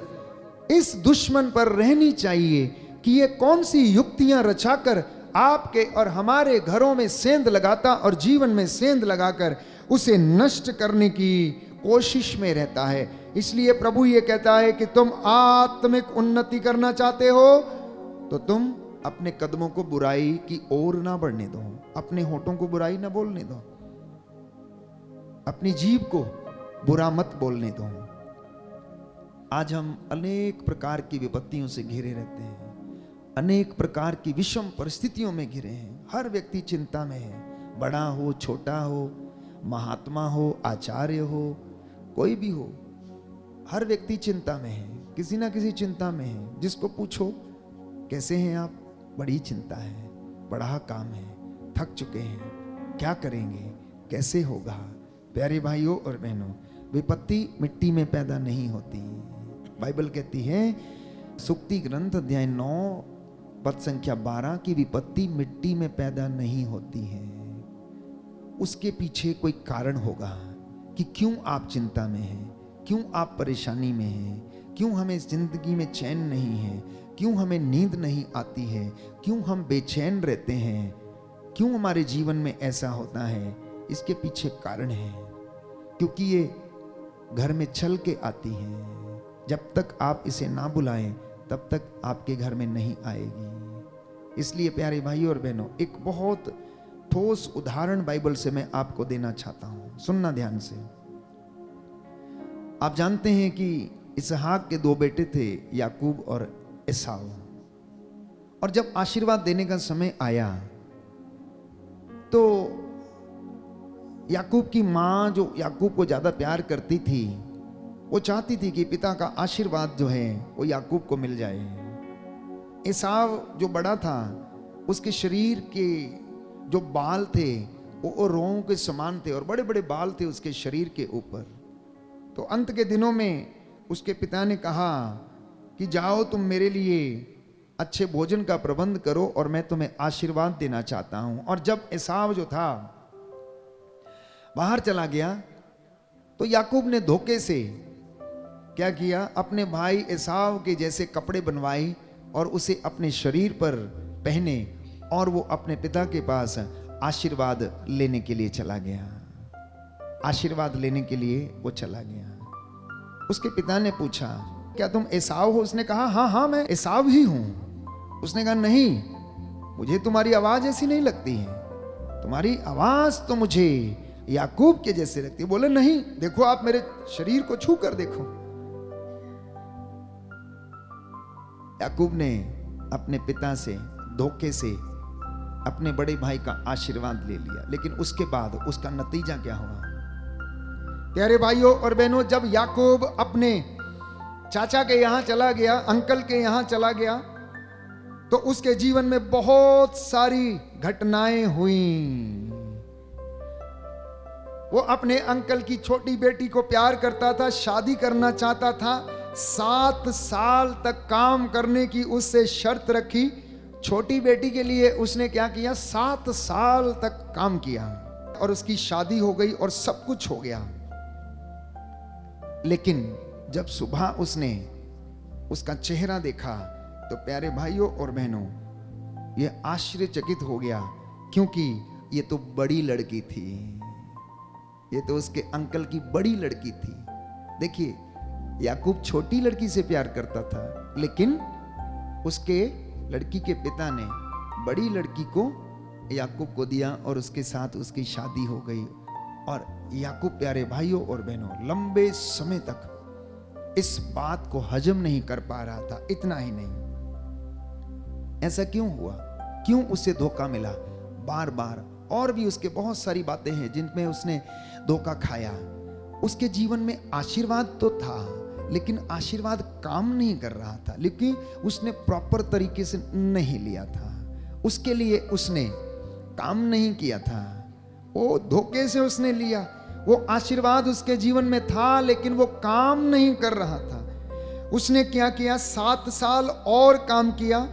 S2: इस दुश्मन पर रहनी चाहिए कि ये कौन सी युक्तियां रचाकर आपके और हमारे घरों में सेंध लगाता और जीवन में सेंध लगाकर उसे नष्ट करने की कोशिश में रहता है। इसलिए प्रभु ये कहता है कि तुम आत्मिक उन्नति करना चाहते हो तो तुम अपने कदमों को बुराई की ओर ना बढ़ने दो, अपने होठों को बुराई ना बोलने दो, अपनी जीभ को बुरा मत बोलने दो। आज हम अनेक प्रकार की विपत्तियों से घिरे रहते हैं, अनेक प्रकार की विषम परिस्थितियों में घिरे हैं। हर व्यक्ति चिंता में है, बड़ा हो छोटा हो, महात्मा हो आचार्य हो, कोई भी हो, हर व्यक्ति चिंता में है, किसी ना किसी चिंता में है। जिसको पूछो कैसे हैं आप, बड़ी चिंता है, बड़ा काम है, थक चुके हैं, क्या करेंगे, कैसे होगा। प्यारे भाइयों और बहनों, विपत्ति मिट्टी में पैदा नहीं होती। बाइबल कहती है सुक्ति ग्रंथ अध्याय 9 पद संख्या 12 की विपत्ति मिट्टी में पैदा नहीं होती है। उसके पीछे कोई कारण होगा कि क्यों आप चिंता में हैं, क्यों आप परेशानी में हैं, क्यों हमें जिंदगी में चैन नहीं है, क्यों हमें नींद नहीं आती है, क्यों हम बेचैन रहते हैं, क्यों हमारे जीवन में ऐसा होता है। इसके पीछे कारण है, क्योंकि ये घर में चल के आती है। जब तक आप इसे ना बुलाएं तब तक आपके घर में नहीं आएगी। इसलिए प्यारे भाइयों और बहनों, एक बहुत ठोस उदाहरण बाइबल से मैं आपको देना चाहता हूं, सुनना ध्यान से। आप जानते हैं कि इसहाक के 2 बेटे थे, याकूब और एसाव। और जब आशीर्वाद देने का समय आया तो याकूब की मां, जो याकूब को ज्यादा प्यार करती थी, वो चाहती थी कि पिता का आशीर्वाद जो है वो याकूब को मिल जाए। एसाव जो बड़ा था, उसके शरीर के जो बाल थे वो रोओं के समान थे और बड़े बड़े बाल थे उसके शरीर के ऊपर। तो अंत के दिनों में उसके पिता ने कहा कि जाओ तुम मेरे लिए अच्छे भोजन का प्रबंध करो और मैं तुम्हें आशीर्वाद देना चाहता हूं। और जब एसाव जो था बाहर चला गया तो याकूब ने धोखे से क्या किया, अपने भाई एसाव के जैसे कपड़े बनवाए और उसे अपने शरीर पर पहने और वो अपने पिता के पास आशीर्वाद लेने के लिए चला गया। आशीर्वाद लेने के लिए वो चला गया। उसके पिता ने पूछा, क्या तुम एसाव हो? उसने कहा हाँ हाँ मैं एसाव ही हूं। उसने कहा नहीं, मुझे तुम्हारी आवाज ऐसी नहीं लगती है, तुम्हारी आवाज तो मुझे याकूब के जैसे लगती है। बोले नहीं, देखो आप मेरे शरीर को छू कर देखो। याकूब ने अपने पिता से धोखे से अपने बड़े भाई का आशीर्वाद ले लिया, लेकिन उसके बाद उसका नतीजा क्या हुआ? प्यारे भाइयों और बहनों, जब याकूब अपने चाचा के यहां चला गया, अंकल के यहां चला गया, तो उसके जीवन में बहुत सारी घटनाएं हुई। वो अपने अंकल की छोटी बेटी को प्यार करता था, शादी करना चाहता था। 7 साल तक काम करने की उससे शर्त रखी। छोटी बेटी के लिए उसने क्या किया, 7 साल तक काम किया और उसकी शादी हो गई और सब कुछ हो गया। लेकिन जब सुबह उसने उसका चेहरा देखा तो प्यारे भाइयों और बहनों, यह आश्चर्यचकित हो गया, क्योंकि ये तो बड़ी लड़की थी, ये तो उसके अंकल की बड़ी लड़की थी। देखिए, याकूब छोटी लड़की से प्यार करता था, लेकिन उसके लड़की के पिता ने बड़ी लड़की को याकूब को दिया और उसके साथ उसकी शादी हो गई। और याकूब प्यारे भाइयों और बहनों लंबे समय तक इस बात को हजम नहीं कर पा रहा था। इतना ही नहीं, ऐसा क्यों हुआ, क्यों उसे धोखा मिला बार बार? और भी उसके बहुत सारी बातें हैं जिनमें उसने धोखा खाया। उसके जीवन में आशीर्वाद तो था, लेकिन आशीर्वाद काम नहीं कर रहा था, लेकिन उसने प्रॉपर तरीके से नहीं लिया था। उसके लिए उसने काम नहीं किया था, वो धोखे से उसने लिया। वो आशीर्वाद उसके जीवन में था, लेकिन वो काम नहीं कर रहा था। उसने क्या किया, 7 साल और काम किया।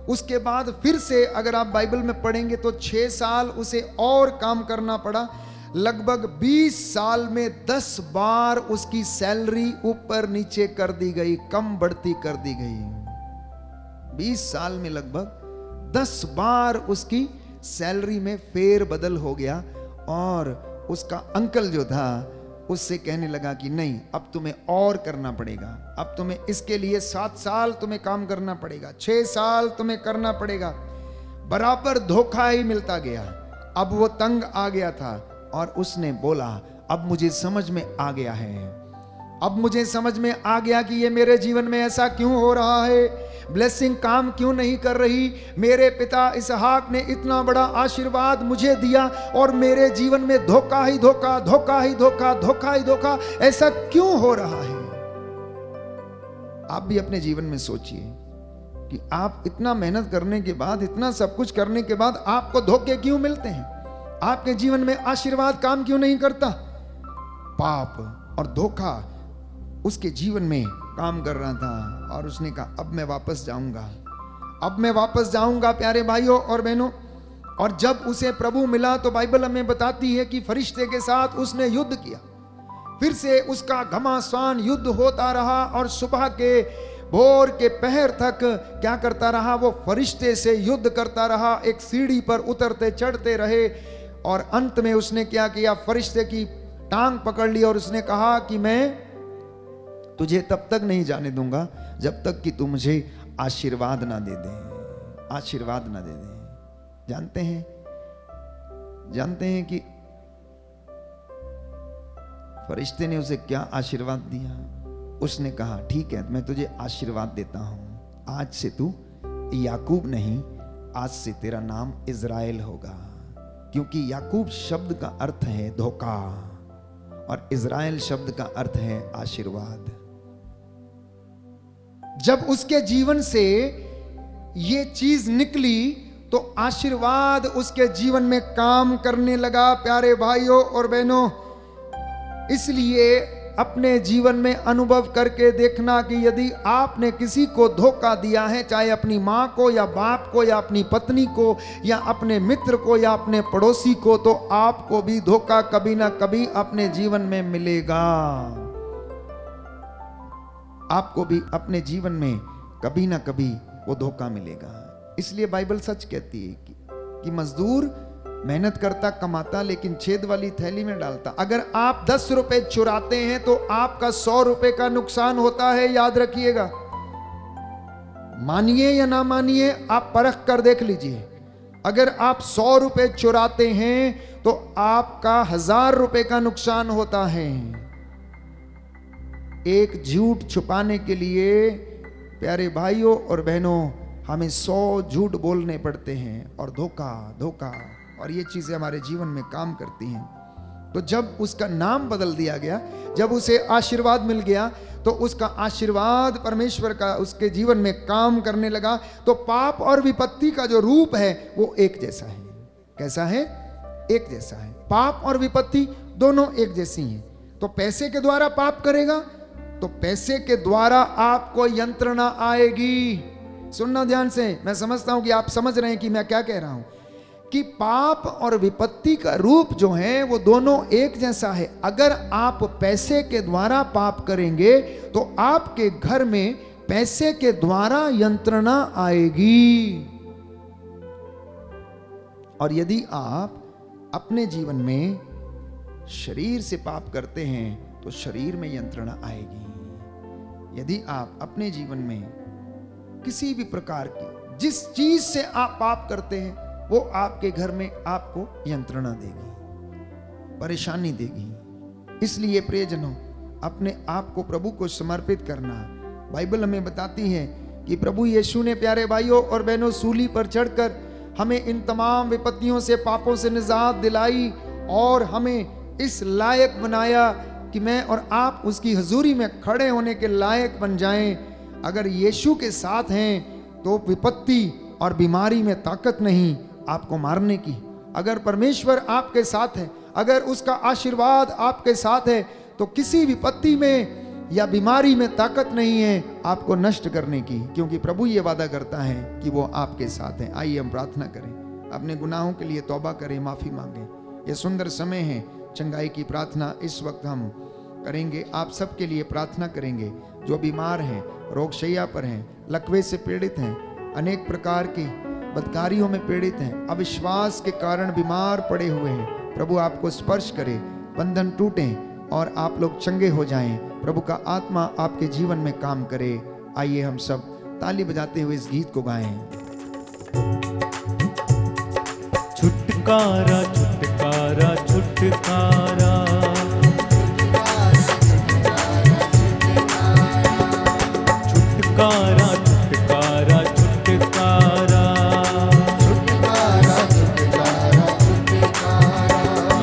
S2: उसके बाद फिर से अगर आप बाइबल में पढ़ेंगे तो 6 साल उसे और काम करना पड़ा। लगभग 20 साल में 10 बार उसकी सैलरी ऊपर नीचे कर दी गई, कम बढ़ती कर दी गई। 20 साल में लगभग 10 बार उसकी सैलरी में फेर बदल हो गया। और उसका अंकल जो था उससे कहने लगा कि नहीं, अब तुम्हें और करना पड़ेगा, अब तुम्हें इसके लिए 7 साल तुम्हें काम करना पड़ेगा, 6 साल तुम्हें करना पड़ेगा। बराबर धोखा ही मिलता गया। अब वो तंग आ गया था और उसने बोला, अब मुझे समझ में आ गया है, अब मुझे समझ में आ गया कि ये मेरे जीवन में ऐसा क्यों हो रहा है, ब्लेसिंग काम क्यों नहीं कर रही। मेरे पिता इसहाक ने इतना बड़ा आशीर्वाद मुझे दिया और मेरे जीवन में धोखा ही धोखा, धोखा ही धोखा, धोखा ही धोखा, ऐसा क्यों हो रहा है। आप भी अपने जीवन में सोचिए कि आप इतना मेहनत करने के बाद, इतना सब कुछ करने के बाद आपको धोखे क्यों मिलते हैं। आपके जीवन में आशीर्वाद काम क्यों नहीं करता। पाप और धोखा उसके जीवन में काम कर रहा था और उसने कहा, अब मैं वापस जाऊंगा, अब मैं वापस जाऊंगा प्यारे भाइयों और बहनों। और जब उसे प्रभु मिला तो बाइबल हमें बताती है कि फरिश्ते के साथ उसने युद्ध किया। फिर से उसका घमासान युद्ध होता रहा और सुबह के भोर के पहर तक क्या करता रहा, वो फरिश्ते से युद्ध करता रहा। एक सीढ़ी पर उतरते चढ़ते रहे और अंत में उसने क्या किया, फरिश्ते की टांग पकड़ ली और उसने कहा कि मैं तुझे तब तक नहीं जाने दूंगा जब तक कि तू मुझे आशीर्वाद ना दे दे, आशीर्वाद ना दे दे। जानते हैं कि फरिश्ते ने उसे क्या आशीर्वाद दिया। उसने कहा, ठीक है, मैं तुझे आशीर्वाद देता हूं, आज से तू याकूब नहीं, आज से तेरा नाम इज़राइल होगा। क्योंकि याकूब शब्द का अर्थ है धोखा और इज़राइल शब्द का अर्थ है आशीर्वाद। जब उसके जीवन से ये चीज निकली तो आशीर्वाद उसके जीवन में काम करने लगा प्यारे भाइयों और बहनों। इसलिए अपने जीवन में अनुभव करके देखना कि यदि आपने किसी को धोखा दिया है, चाहे अपनी माँ को या बाप को या अपनी पत्नी को या अपने मित्र को या अपने पड़ोसी को, तो आपको भी धोखा कभी ना कभी अपने जीवन में मिलेगा। आपको भी अपने जीवन में कभी ना कभी वो धोखा मिलेगा। इसलिए बाइबल सच कहती है कि मजदूर मेहनत करता कमाता लेकिन छेद वाली थैली में डालता। अगर आप 10 रुपए चुराते हैं तो आपका 100 रुपए का नुकसान होता है, याद रखिएगा। मानिए या ना मानिए, आप परख कर देख लीजिए। अगर आप 100 रुपए चुराते हैं तो आपका 1000 रुपए का नुकसान होता है। एक झूठ छुपाने के लिए प्यारे भाइयों और बहनों हमें 100 झूठ बोलने पड़ते हैं और धोखा और ये चीजें हमारे जीवन में काम करती हैं। तो जब उसका नाम बदल दिया गया, जब उसे आशीर्वाद मिल गया, तो उसका आशीर्वाद परमेश्वर का उसके जीवन में काम करने लगा। तो पाप और विपत्ति का जो रूप है वो एक जैसा है। कैसा है? एक जैसा है। पाप और विपत्ति दोनों एक जैसी हैं। तो पैसे के द्वारा पाप करेगा तो पैसे के द्वारा आपको यंत्रणा आएगी। सुनना ध्यान से, मैं समझता हूं कि आप समझ रहे हैं कि मैं क्या कह रहा हूं, कि पाप और विपत्ति का रूप जो है वो दोनों एक जैसा है। अगर आप पैसे के द्वारा पाप करेंगे तो आपके घर में पैसे के द्वारा यंत्रणा आएगी। और यदि आप अपने जीवन में शरीर से पाप करते हैं तो शरीर में यंत्रणा आएगी। यदि आप अपने जीवन में किसी भी प्रकार की जिस चीज से आप पाप करते हैं वो आपके घर में आपको यंत्रणा देगी, परेशानी देगी। इसलिए प्रियजनों, अपने आप को प्रभु को समर्पित करना। बाइबल हमें बताती है कि प्रभु यीशु ने प्यारे भाइयों और बहनों सूली पर चढ़कर हमें इन तमाम विपत्तियों से, पापों से निजात दिलाई और हमें इस लायक बनाया कि मैं और आप उसकी हजूरी में खड़े होने के लायक बन जाएं। अगर यीशु के साथ हैं तो विपत्ति और बीमारी में ताकत नहीं आपको मारने की। अगर परमेश्वर आपके साथ है, अगर उसका आशीर्वाद आपके साथ है, तो किसी विपत्ति में या बीमारी में ताकत नहीं है आपको नष्ट करने की, क्योंकि प्रभु ये वादा करता है कि वो आपके साथ है। आइए हम प्रार्थना करें, अपने गुनाहों के लिए तौबा करें, माफी मांगें। ये सुंदर समय है चंगाई की प्रार्थना इस वक्त हम करेंगे। आप सबके लिए प्रार्थना करेंगे जो बीमार हैं, रोगशैया पर हैं, लकवे से पीड़ित हैं, अनेक प्रकार की बदकारियों में पीड़ित हैं, अविश्वास के कारण बीमार पड़े हुए हैं। प्रभु आपको स्पर्श करे, बंधन टूटें और आप लोग चंगे हो जाएं। प्रभु का आत्मा आपके जीवन में काम करे। आइए हम सब ताली बजाते हुए इस गीत को गाएं।
S1: छुटकारा छुटकारा छुटकारा, छुटकारा छुटकारा छुटकारा,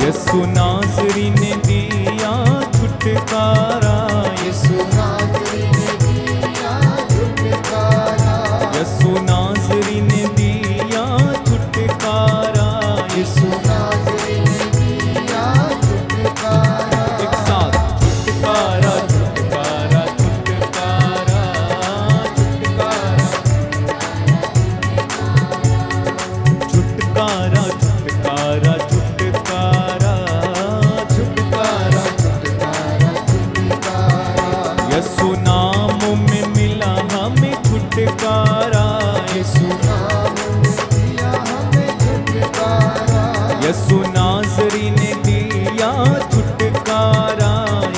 S1: यीशु नासरी ने दिया छुटकारा, यीशु नासरी ने दिया छुटकारा, यीशु नासरी ने दिया छुटकारा, यीशु नासरी ने दिया छुटकारा। एक साथ छुटकारा छुटकारा छुटकारा छुटकारा, छुटकारा छुटकारा छुटकारा छुटकारा छुटकारा छुटकारा, यीशु नाम में मिला हमें छुटकारा, यीशु नाम में दिया हमें छुटकारा, यीशु नासरी ने दिया छुटकारा,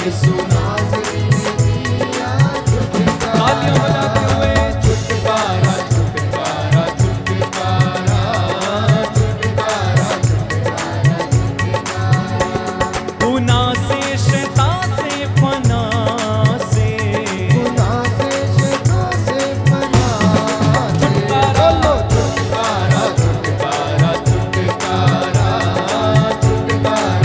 S1: यीशु नासरी ने दिया छुटकारा। तालियां बजाते हुए छुटकारा छुटकारा छुटकारा छुटकारा छुटकारा, गुनाह से शैतान से फना से, गुनाह से शैतान से फना से, छुटकारा छुटकारा छुटकारा छुटकारा छुटकारा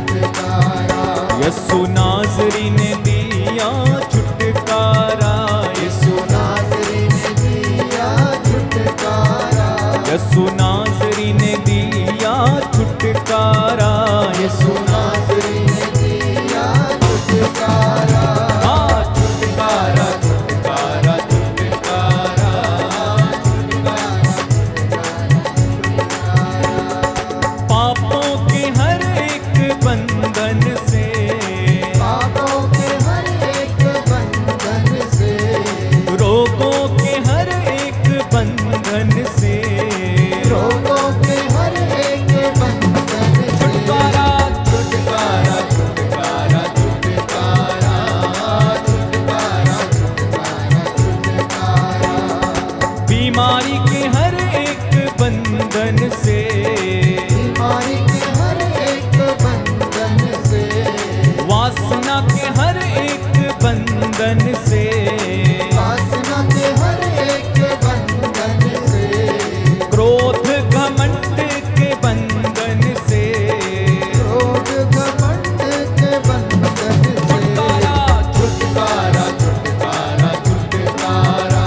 S1: छुटकारा, यीशु नासरी ने दिया छुटकारा, यीशु नासरी ने दिया छुटकारा, यीशु नासरी ने दिया छुटकारा, यीशु नासरी ने दिया छुटकारा। हाँ, छुटकारा छुटकारा छुटकारा छुटकारा, पापों के हर एक बंधन से, पापों के हर एक बंधन से, रोगों के हर एक बंधन से, रोगों के हर एक बंधन से, छुटकारा छुटकारा छुटकारा छुटकारा छुटकारा छुटकारा छुटकारा, बीमारी के हर एक बंधन से, बीमारी के हर एक बंधन से, वासना के हर एक बंधन से, वासना के हर एक बंधन से, क्रोध घमंड के बंधन से, क्रोध घमंड के बंधन से, छुटकारा छुटकारा छुटकारा छुटकारा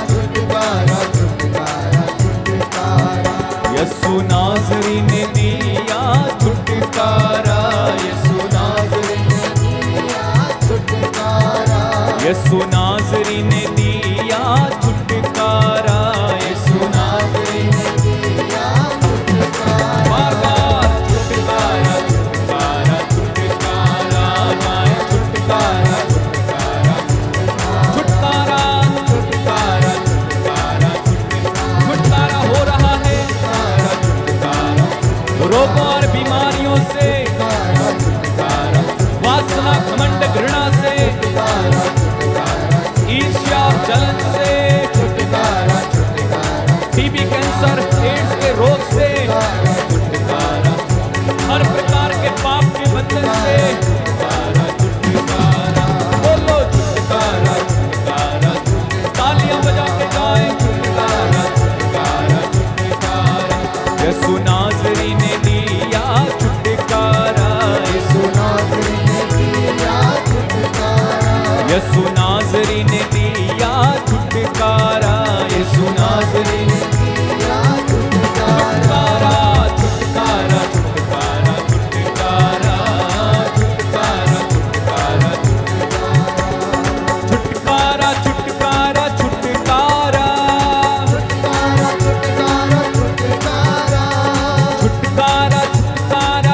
S1: छुटकारा छुटकारा छुटकारा, यीशु नासरी ने दिया छुटकारा, यीशु नासरी ने दिया छुटकारा, यीशु नासरी ने दिया छुटकारा, यीशु नासरी ने दिया छुटकारा। बार बार छुटकारा छुटकारा छुटकारा गाएं, छुटकारा छुटकारा छुटकारा छुटकारा छुटकारा छुटकारा हो रहा है, छुटकारा रोगों और बीमारियों से, वासना घमंड घृणा से, ईर्ष्या जलन से, टीबी कैंसर एड्स के रोग से, हर प्रकार के पाप के बंधन से, बोलो छुटकारा छुटकारा, तालियां बजाते जाएं, छुटकारा छुटकारा छुटकारा, यीशु नासरी ने दिया छुटकारा, यीशु नासरी ने दिया छुटकारा, यीशु नासरी ने दिया छुटकारा, यीशु नासरी ने दिया छुटकारा, छुटकारा छुटकारा छुटकारा छुटकारा छुटकारा छुटकारा छुटकारा छुटकारा छुटकारा छुटकारा छुटकारा छुटकारा छुटकारा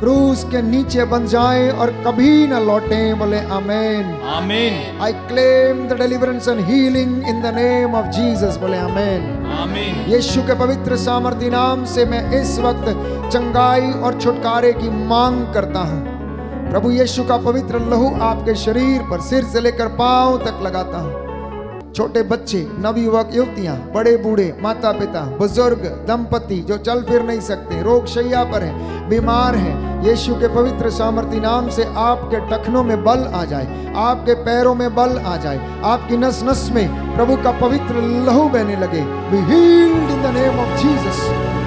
S2: क्रूस के नीचे बंध जाएं और कभी न लौटें। बोले आमेन।
S1: आमीन।
S2: I claim the deliverance and healing in the name of Jesus. बोले आमेन।
S1: आमीन।
S2: यीशु के पवित्र सामर्थी नाम से मैं इस वक्त चंगाई और छुटकारे की मांग करता हूं। प्रभु यीशु का पवित्र लहू आपके शरीर पर सिर से लेकर पांव तक लगाता हूं। छोटे बच्चे, नवयुवक युवतियां, बड़े बूढ़े, माता पिता, बुजुर्ग, दंपति जो चल फिर नहीं सकते, रोग शैया पर हैं, बीमार हैं, यीशु के पवित्र सामर्थी नाम से आपके टखनों में बल आ जाए, आपके पैरों में बल आ जाए, आपकी नस नस में प्रभु का पवित्र लहू बहने लगे। Be healed in the name of Jesus,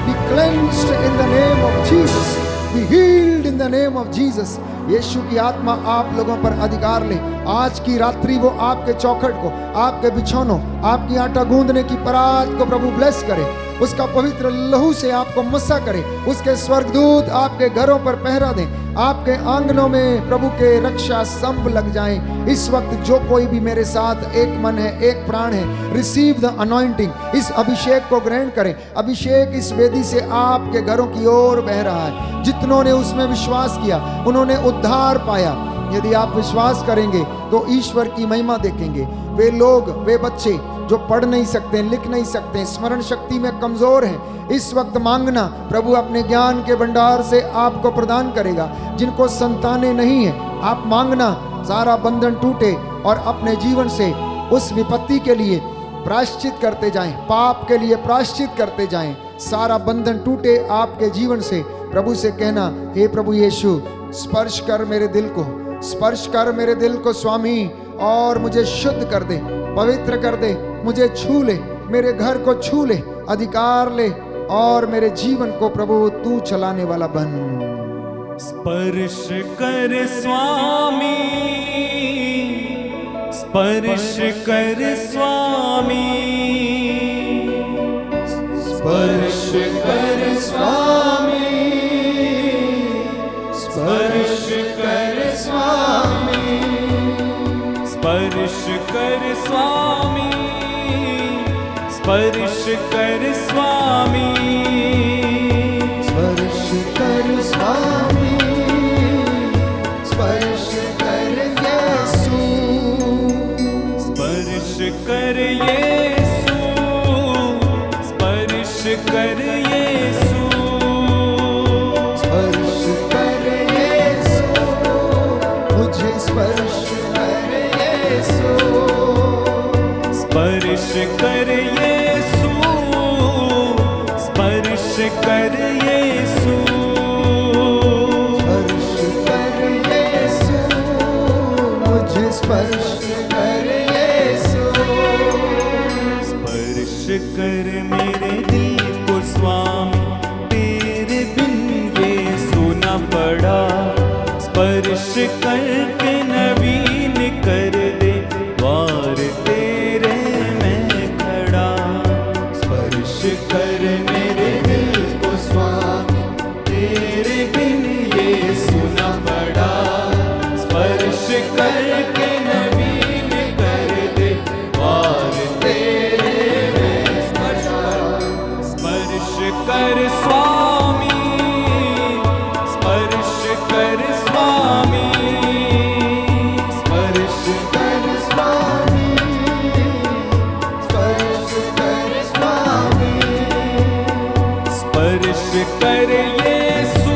S2: be cleansed in the name of Jesus, be healed in the name of Jesus. यीशु की आत्मा आप लोगों पर अधिकार ले। आज की रात्रि वो आपके चौखट को, आपके बिछौनों, आपकी आटा गूंदने की परात को प्रभु ब्लेस करे, उसका पवित्र लहू से आपको मस्सा करे, उसके स्वर्गदूत आपके घरों पर पहरा दें, आपके आंगनों में प्रभु के रक्षा स्तंभ लग जाएं। इस वक्त जो कोई भी मेरे साथ एक मन है, एक प्राण है, रिसीव द अनॉइंटिंग, इस अभिषेक को ग्रहण करें। अभिषेक इस वेदी से आपके घरों की ओर बह रहा है। जितनों ने उसमें विश्वास किया उन्होंने उद्धार पाया। यदि आप विश्वास करेंगे तो ईश्वर की महिमा देखेंगे। वे लोग, वे बच्चे जो पढ़ नहीं सकते, लिख नहीं सकते, स्मरण शक्ति में कमजोर हैं, इस वक्त मांगना, प्रभु अपने ज्ञान के भंडार से आपको प्रदान करेगा। जिनको संतानें नहीं है, आप मांगना, सारा बंधन टूटे और अपने जीवन से उस विपत्ति के लिए प्रायश्चित करते जाएं, पाप के लिए प्रायश्चित करते जाएं, सारा बंधन टूटे आपके जीवन से। प्रभु से कहना, हे प्रभु यीशु, स्पर्श कर मेरे दिल को, स्पर्श कर मेरे दिल को स्वामी, और मुझे शुद्ध कर दे, पवित्र कर दे, मुझे छू ले, मेरे घर को छू ले, अधिकार ले, और मेरे जीवन को प्रभु तू चलाने वाला बन।
S1: स्पर्श कर स्वामी, स्पर्श कर स्वामी, स्पर्श कर स्वामी, स्पर्श कर स्वामी, स्पर्श कर स्वामी, स्पर्श कर स्वामी,
S2: स्पर्श कर स्वामी, स्पर्श कर यीशु,
S1: स्पर्श कर यीशु, स्पर्श कर यीशु,
S2: स्पर्श कर यीशु, मुझे स्पर्श कर यीशु,
S1: स्पर्श कर यीशु, स्पर्श कर यीशु,
S2: स्पर्श कर यीशु, मुझे स्पर्श कर यीशु,
S1: स्पर्श कर मेरे दिल को स्वामी, तेरे बिन ये सुना पड़ा, स्पर्श करके नवीन कर दे, द्वार तेरे मैं खड़ा। स्पर्श कर मेरे दिल को स्वामी, तेरे बिन ये सुना पड़ा, स्पर्श करके नवीन कर दे, द्वार तेरे मैं खड़ा। स्पर्श कर स्वामी, स्पर्श कर स्वामी,
S2: स्पर्श कर स्वामी, स्पर्श कर स्वामी,
S1: स्पर्श कर यीशु,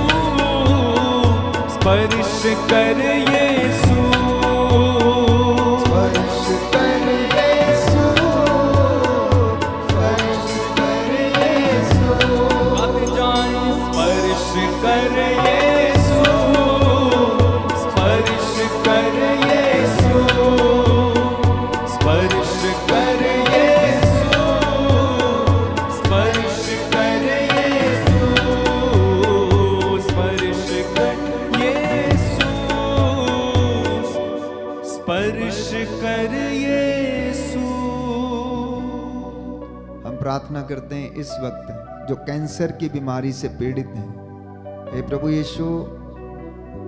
S1: स्पर्श कर यीशु,
S2: स्पर्श कर यीशु, स्पर्श कर यीशु,
S1: गाते जाएं, स्पर्श कर यीशु, स्पर्श कर यीशु, स्पर्श कर यीशु, स्पर्श कर यीशु, स्पर्श कर यीशु, स्पर्श कर यीशु।
S2: हम प्रार्थना करते हैं इस वक्त जो कैंसर की बीमारी से पीड़ित हैं, हे प्रभु यीशु,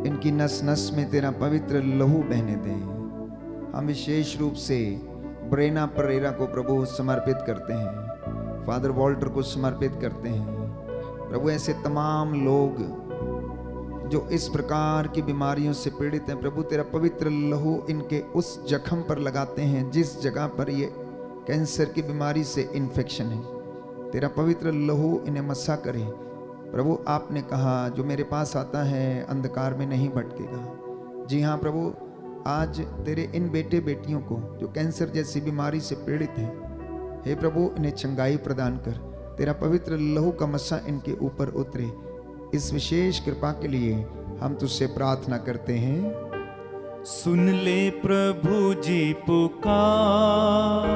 S2: इनकी नस नस में तेरा पवित्र लहू बहने दे। हम विशेष रूप से ब्रेना परेरा को प्रभु समर्पित करते हैं, फादर वॉल्टर को समर्पित करते हैं। प्रभु ऐसे तमाम लोग जो इस प्रकार की बीमारियों से पीड़ित हैं प्रभु, तेरा पवित्र लहू इनके उस जख्म पर लगाते हैं जिस जगह पर ये कैंसर की बीमारी से इन्फेक्शन है। तेरा पवित्र लहू इन्हें मसा करे प्रभु। आपने कहा जो मेरे पास आता है अंधकार में नहीं भटकेगा। जी हाँ प्रभु, आज तेरे इन बेटे बेटियों को जो कैंसर जैसी बीमारी से पीड़ित हैं, हे प्रभु इन्हें चंगाई प्रदान कर। तेरा पवित्र लहू का मसा इनके ऊपर उतरे। इस विशेष कृपा के लिए हम तुझसे प्रार्थना करते हैं।
S1: सुन ले प्रभु जी पुकार,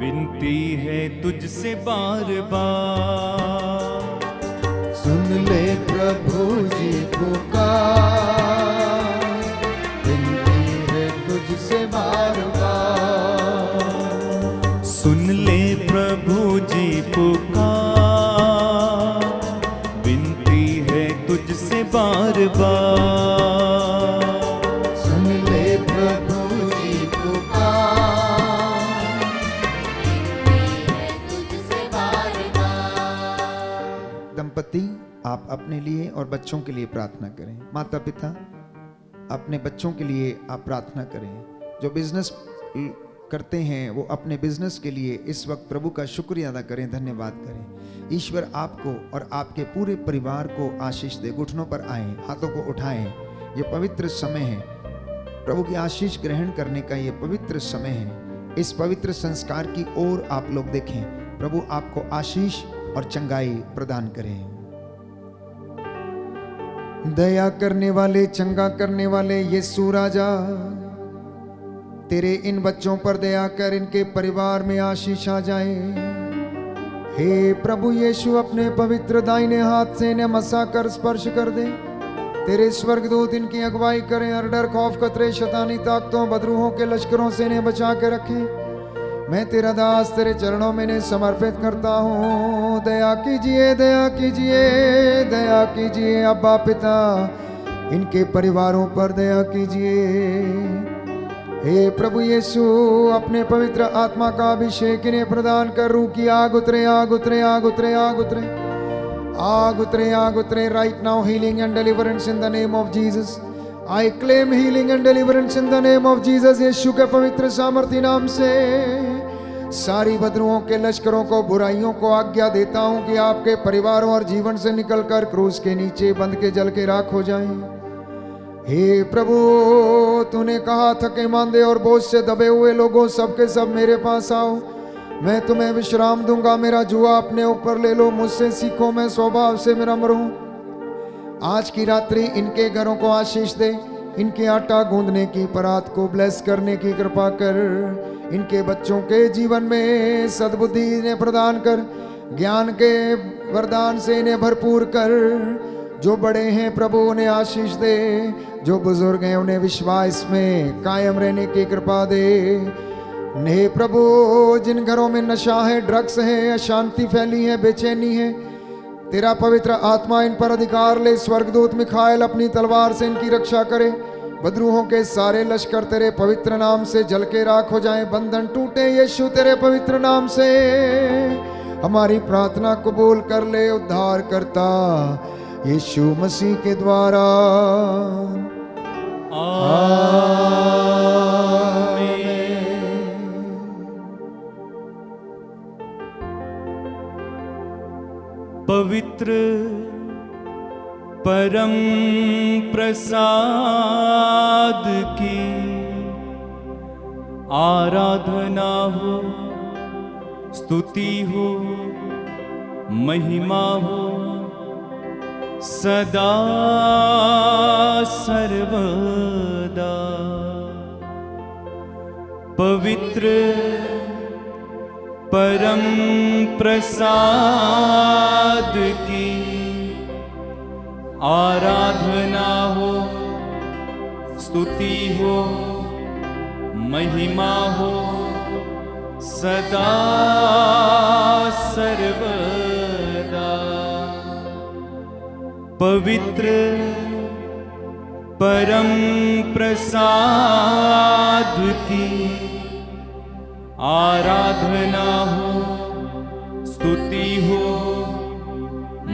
S1: विनती है तुझसे बार बार।
S2: सुन ले प्रभु जी पुकार, विनती है तुझसे बार बार।
S1: सुन ले प्रभु जी पुकार, विनती है तुझसे बार बार।
S2: सुन ले प्रभु जी पुकार, दंपति आप अपने लिए और बच्चों के लिए प्रार्थना करें। माता पिता अपने बच्चों के लिए आप प्रार्थना करें। जो बिजनेस करते हैं वो अपने बिजनेस के लिए इस वक्त प्रभु का शुक्रिया अदा करें, धन्यवाद करें। ईश्वर आपको और आपके पूरे परिवार को आशीष दे। घुटनों पर आए, हाथों को उठाएं। ये पवित्र समय है, प्रभु की आशीष ग्रहण करने का ये पवित्र समय है। इस पवित्र संस्कार की ओर आप लोग देखें। प्रभु आपको आशीष और चंगाई प्रदान करें। दया करने वाले, चंगा करने वाले यीशु राजा, तेरे इन बच्चों पर दया कर, इनके परिवार में आशीष आ जाए। हे प्रभु यीशु, अपने पवित्र दाहिने हाथ से इन्हें मसा कर स्पर्श कर दे। तेरे स्वर्गदूत इनकी अगुवाई करें। हर डर, खौफ, खतरे, शैतानी ताकतों, बदरूहों के लश्करों से इन्हें बचा के रखें। मैं तेरा दास तेरे चरणों में इन्हें समर्पित करता हूँ। दया कीजिए, दया कीजिए, दया कीजिए अब्बा पिता, इनके परिवारों पर दया कीजिए। हे प्रभु यीशु, अपने पवित्र आत्मा का अभिषेक इन्हें प्रदान कर। रूह की आग उतरे, आग उतरे, आग उतरे, आग उतरे, आग उतरे, आग उतरे। Right now healing and deliverance in the name of Jesus. I claim healing and deliverance in the name of Jesus. यीशु के पवित्र सामर्थी नाम से सारी बदरुओं के लश्करों को, बुराइयों को आज्ञा देता हूं कि आपके परिवारों और जीवन से निकलकर क्रूस के नीचे बंद के जल के राख हो जाएं। हे प्रभु, तूने कहा थके मांदे और बोझ से दबे हुए लोगों सबके सब मेरे पास आओ, मैं तुम्हें विश्राम दूंगा। मेरा जुआ अपने ऊपर ले लो, मुझसे सीखो, मैं स्वभाव से विनम्र हूं। आज की रात्रि इनके घरों को आशीष दे। इनके आटा गूंदने की परात को ब्लेस करने की कृपा कर। इनके बच्चों के जीवन में सद्बुद्धि इन्हें प्रदान कर। ज्ञान के वरदान से इन्हें भरपूर कर। जो बड़े हैं प्रभु उन्हें आशीष दे। जो बुजुर्ग हैं उन्हें विश्वास में कायम रहने की कृपा दे। हे प्रभु, जिन घरों में नशा है, ड्रग्स है, अशांति फैली है, बेचैनी है, तेरा पवित्र आत्मा इन पर अधिकार ले। स्वर्गदूत मिखाएल अपनी तलवार से इनकी रक्षा करे। बदरूहों के सारे लश्कर तेरे पवित्र नाम से जल के राख हो जाएं। बंधन टूटे यीशु तेरे पवित्र नाम से। हमारी प्रार्थना कबूल कर ले उद्धार करता यीशु मसीह के द्वारा।
S1: पवित्र परम प्रसाद की आराधना हो, स्तुति हो, महिमा हो सदा सर्वदा। पवित्र परम प्रसाद की आराधना हो, स्तुति हो, महिमा हो सदा सर्वदा। पवित्र परम प्रसाद की आराधना हो, स्तुति हो,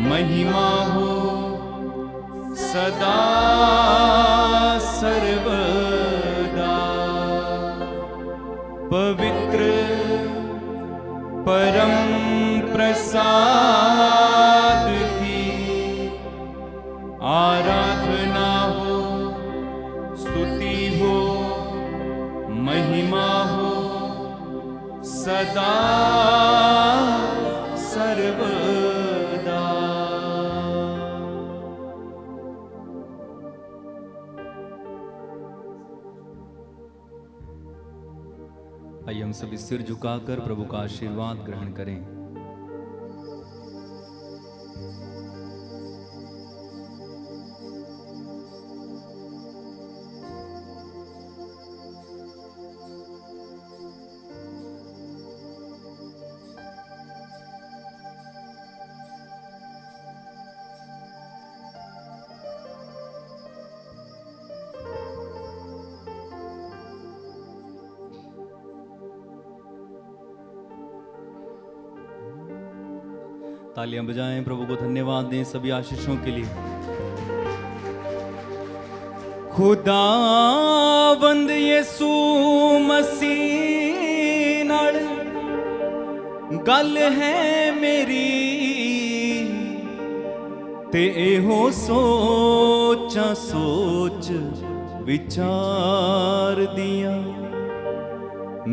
S1: महिमा हो सदा सर्वदा पवित्र परम प्रसाद की आराधना हो, स्तुति हो, महिमा हो सदा सर्वदा। आइए हम सभी सिर झुकाकर प्रभु का आशीर्वाद ग्रहण करें। तालियां बजाएं, प्रभु को धन्यवाद दें सभी आशीषों के लिए। खुदावंद यीशु मसीह नाल गल है मेरी ते एहो सोचा सोच विचार दिया,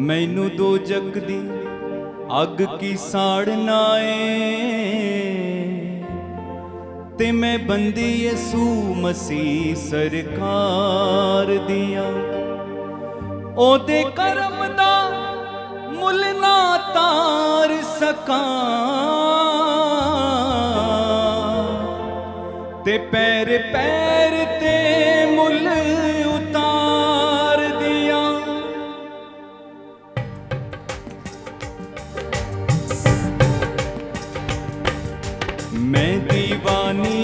S1: मैनू दो जग दी अग की साड़ नाए ते मैं बंदी यीशु मसीह सरकार दिया। ओदे करम दा मुल ना तार सका ते पैर पैर ते मुल उतार दिया। मैं दीवानी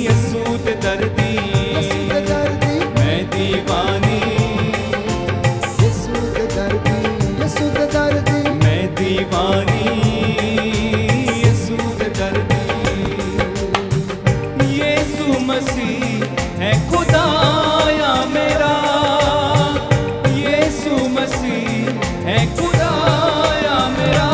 S1: यीशु दे दर्दी, मैं दीवानी
S2: यीशु दे दर्दी, यीशु दे दर्दी,
S1: मैं दीवानी यीशु दे दर्दी। यीशु मसीह है खुदाया मेरा, यीशु मसीह है खुदाया मेरा।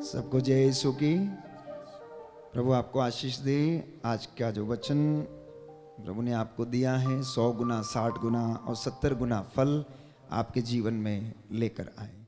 S2: सबको जय यीशु की। प्रभु आपको आशीष दे। आज का जो वचन प्रभु ने आपको दिया है 100 गुना, 60 गुना और 70 गुना फल आपके जीवन में लेकर आए।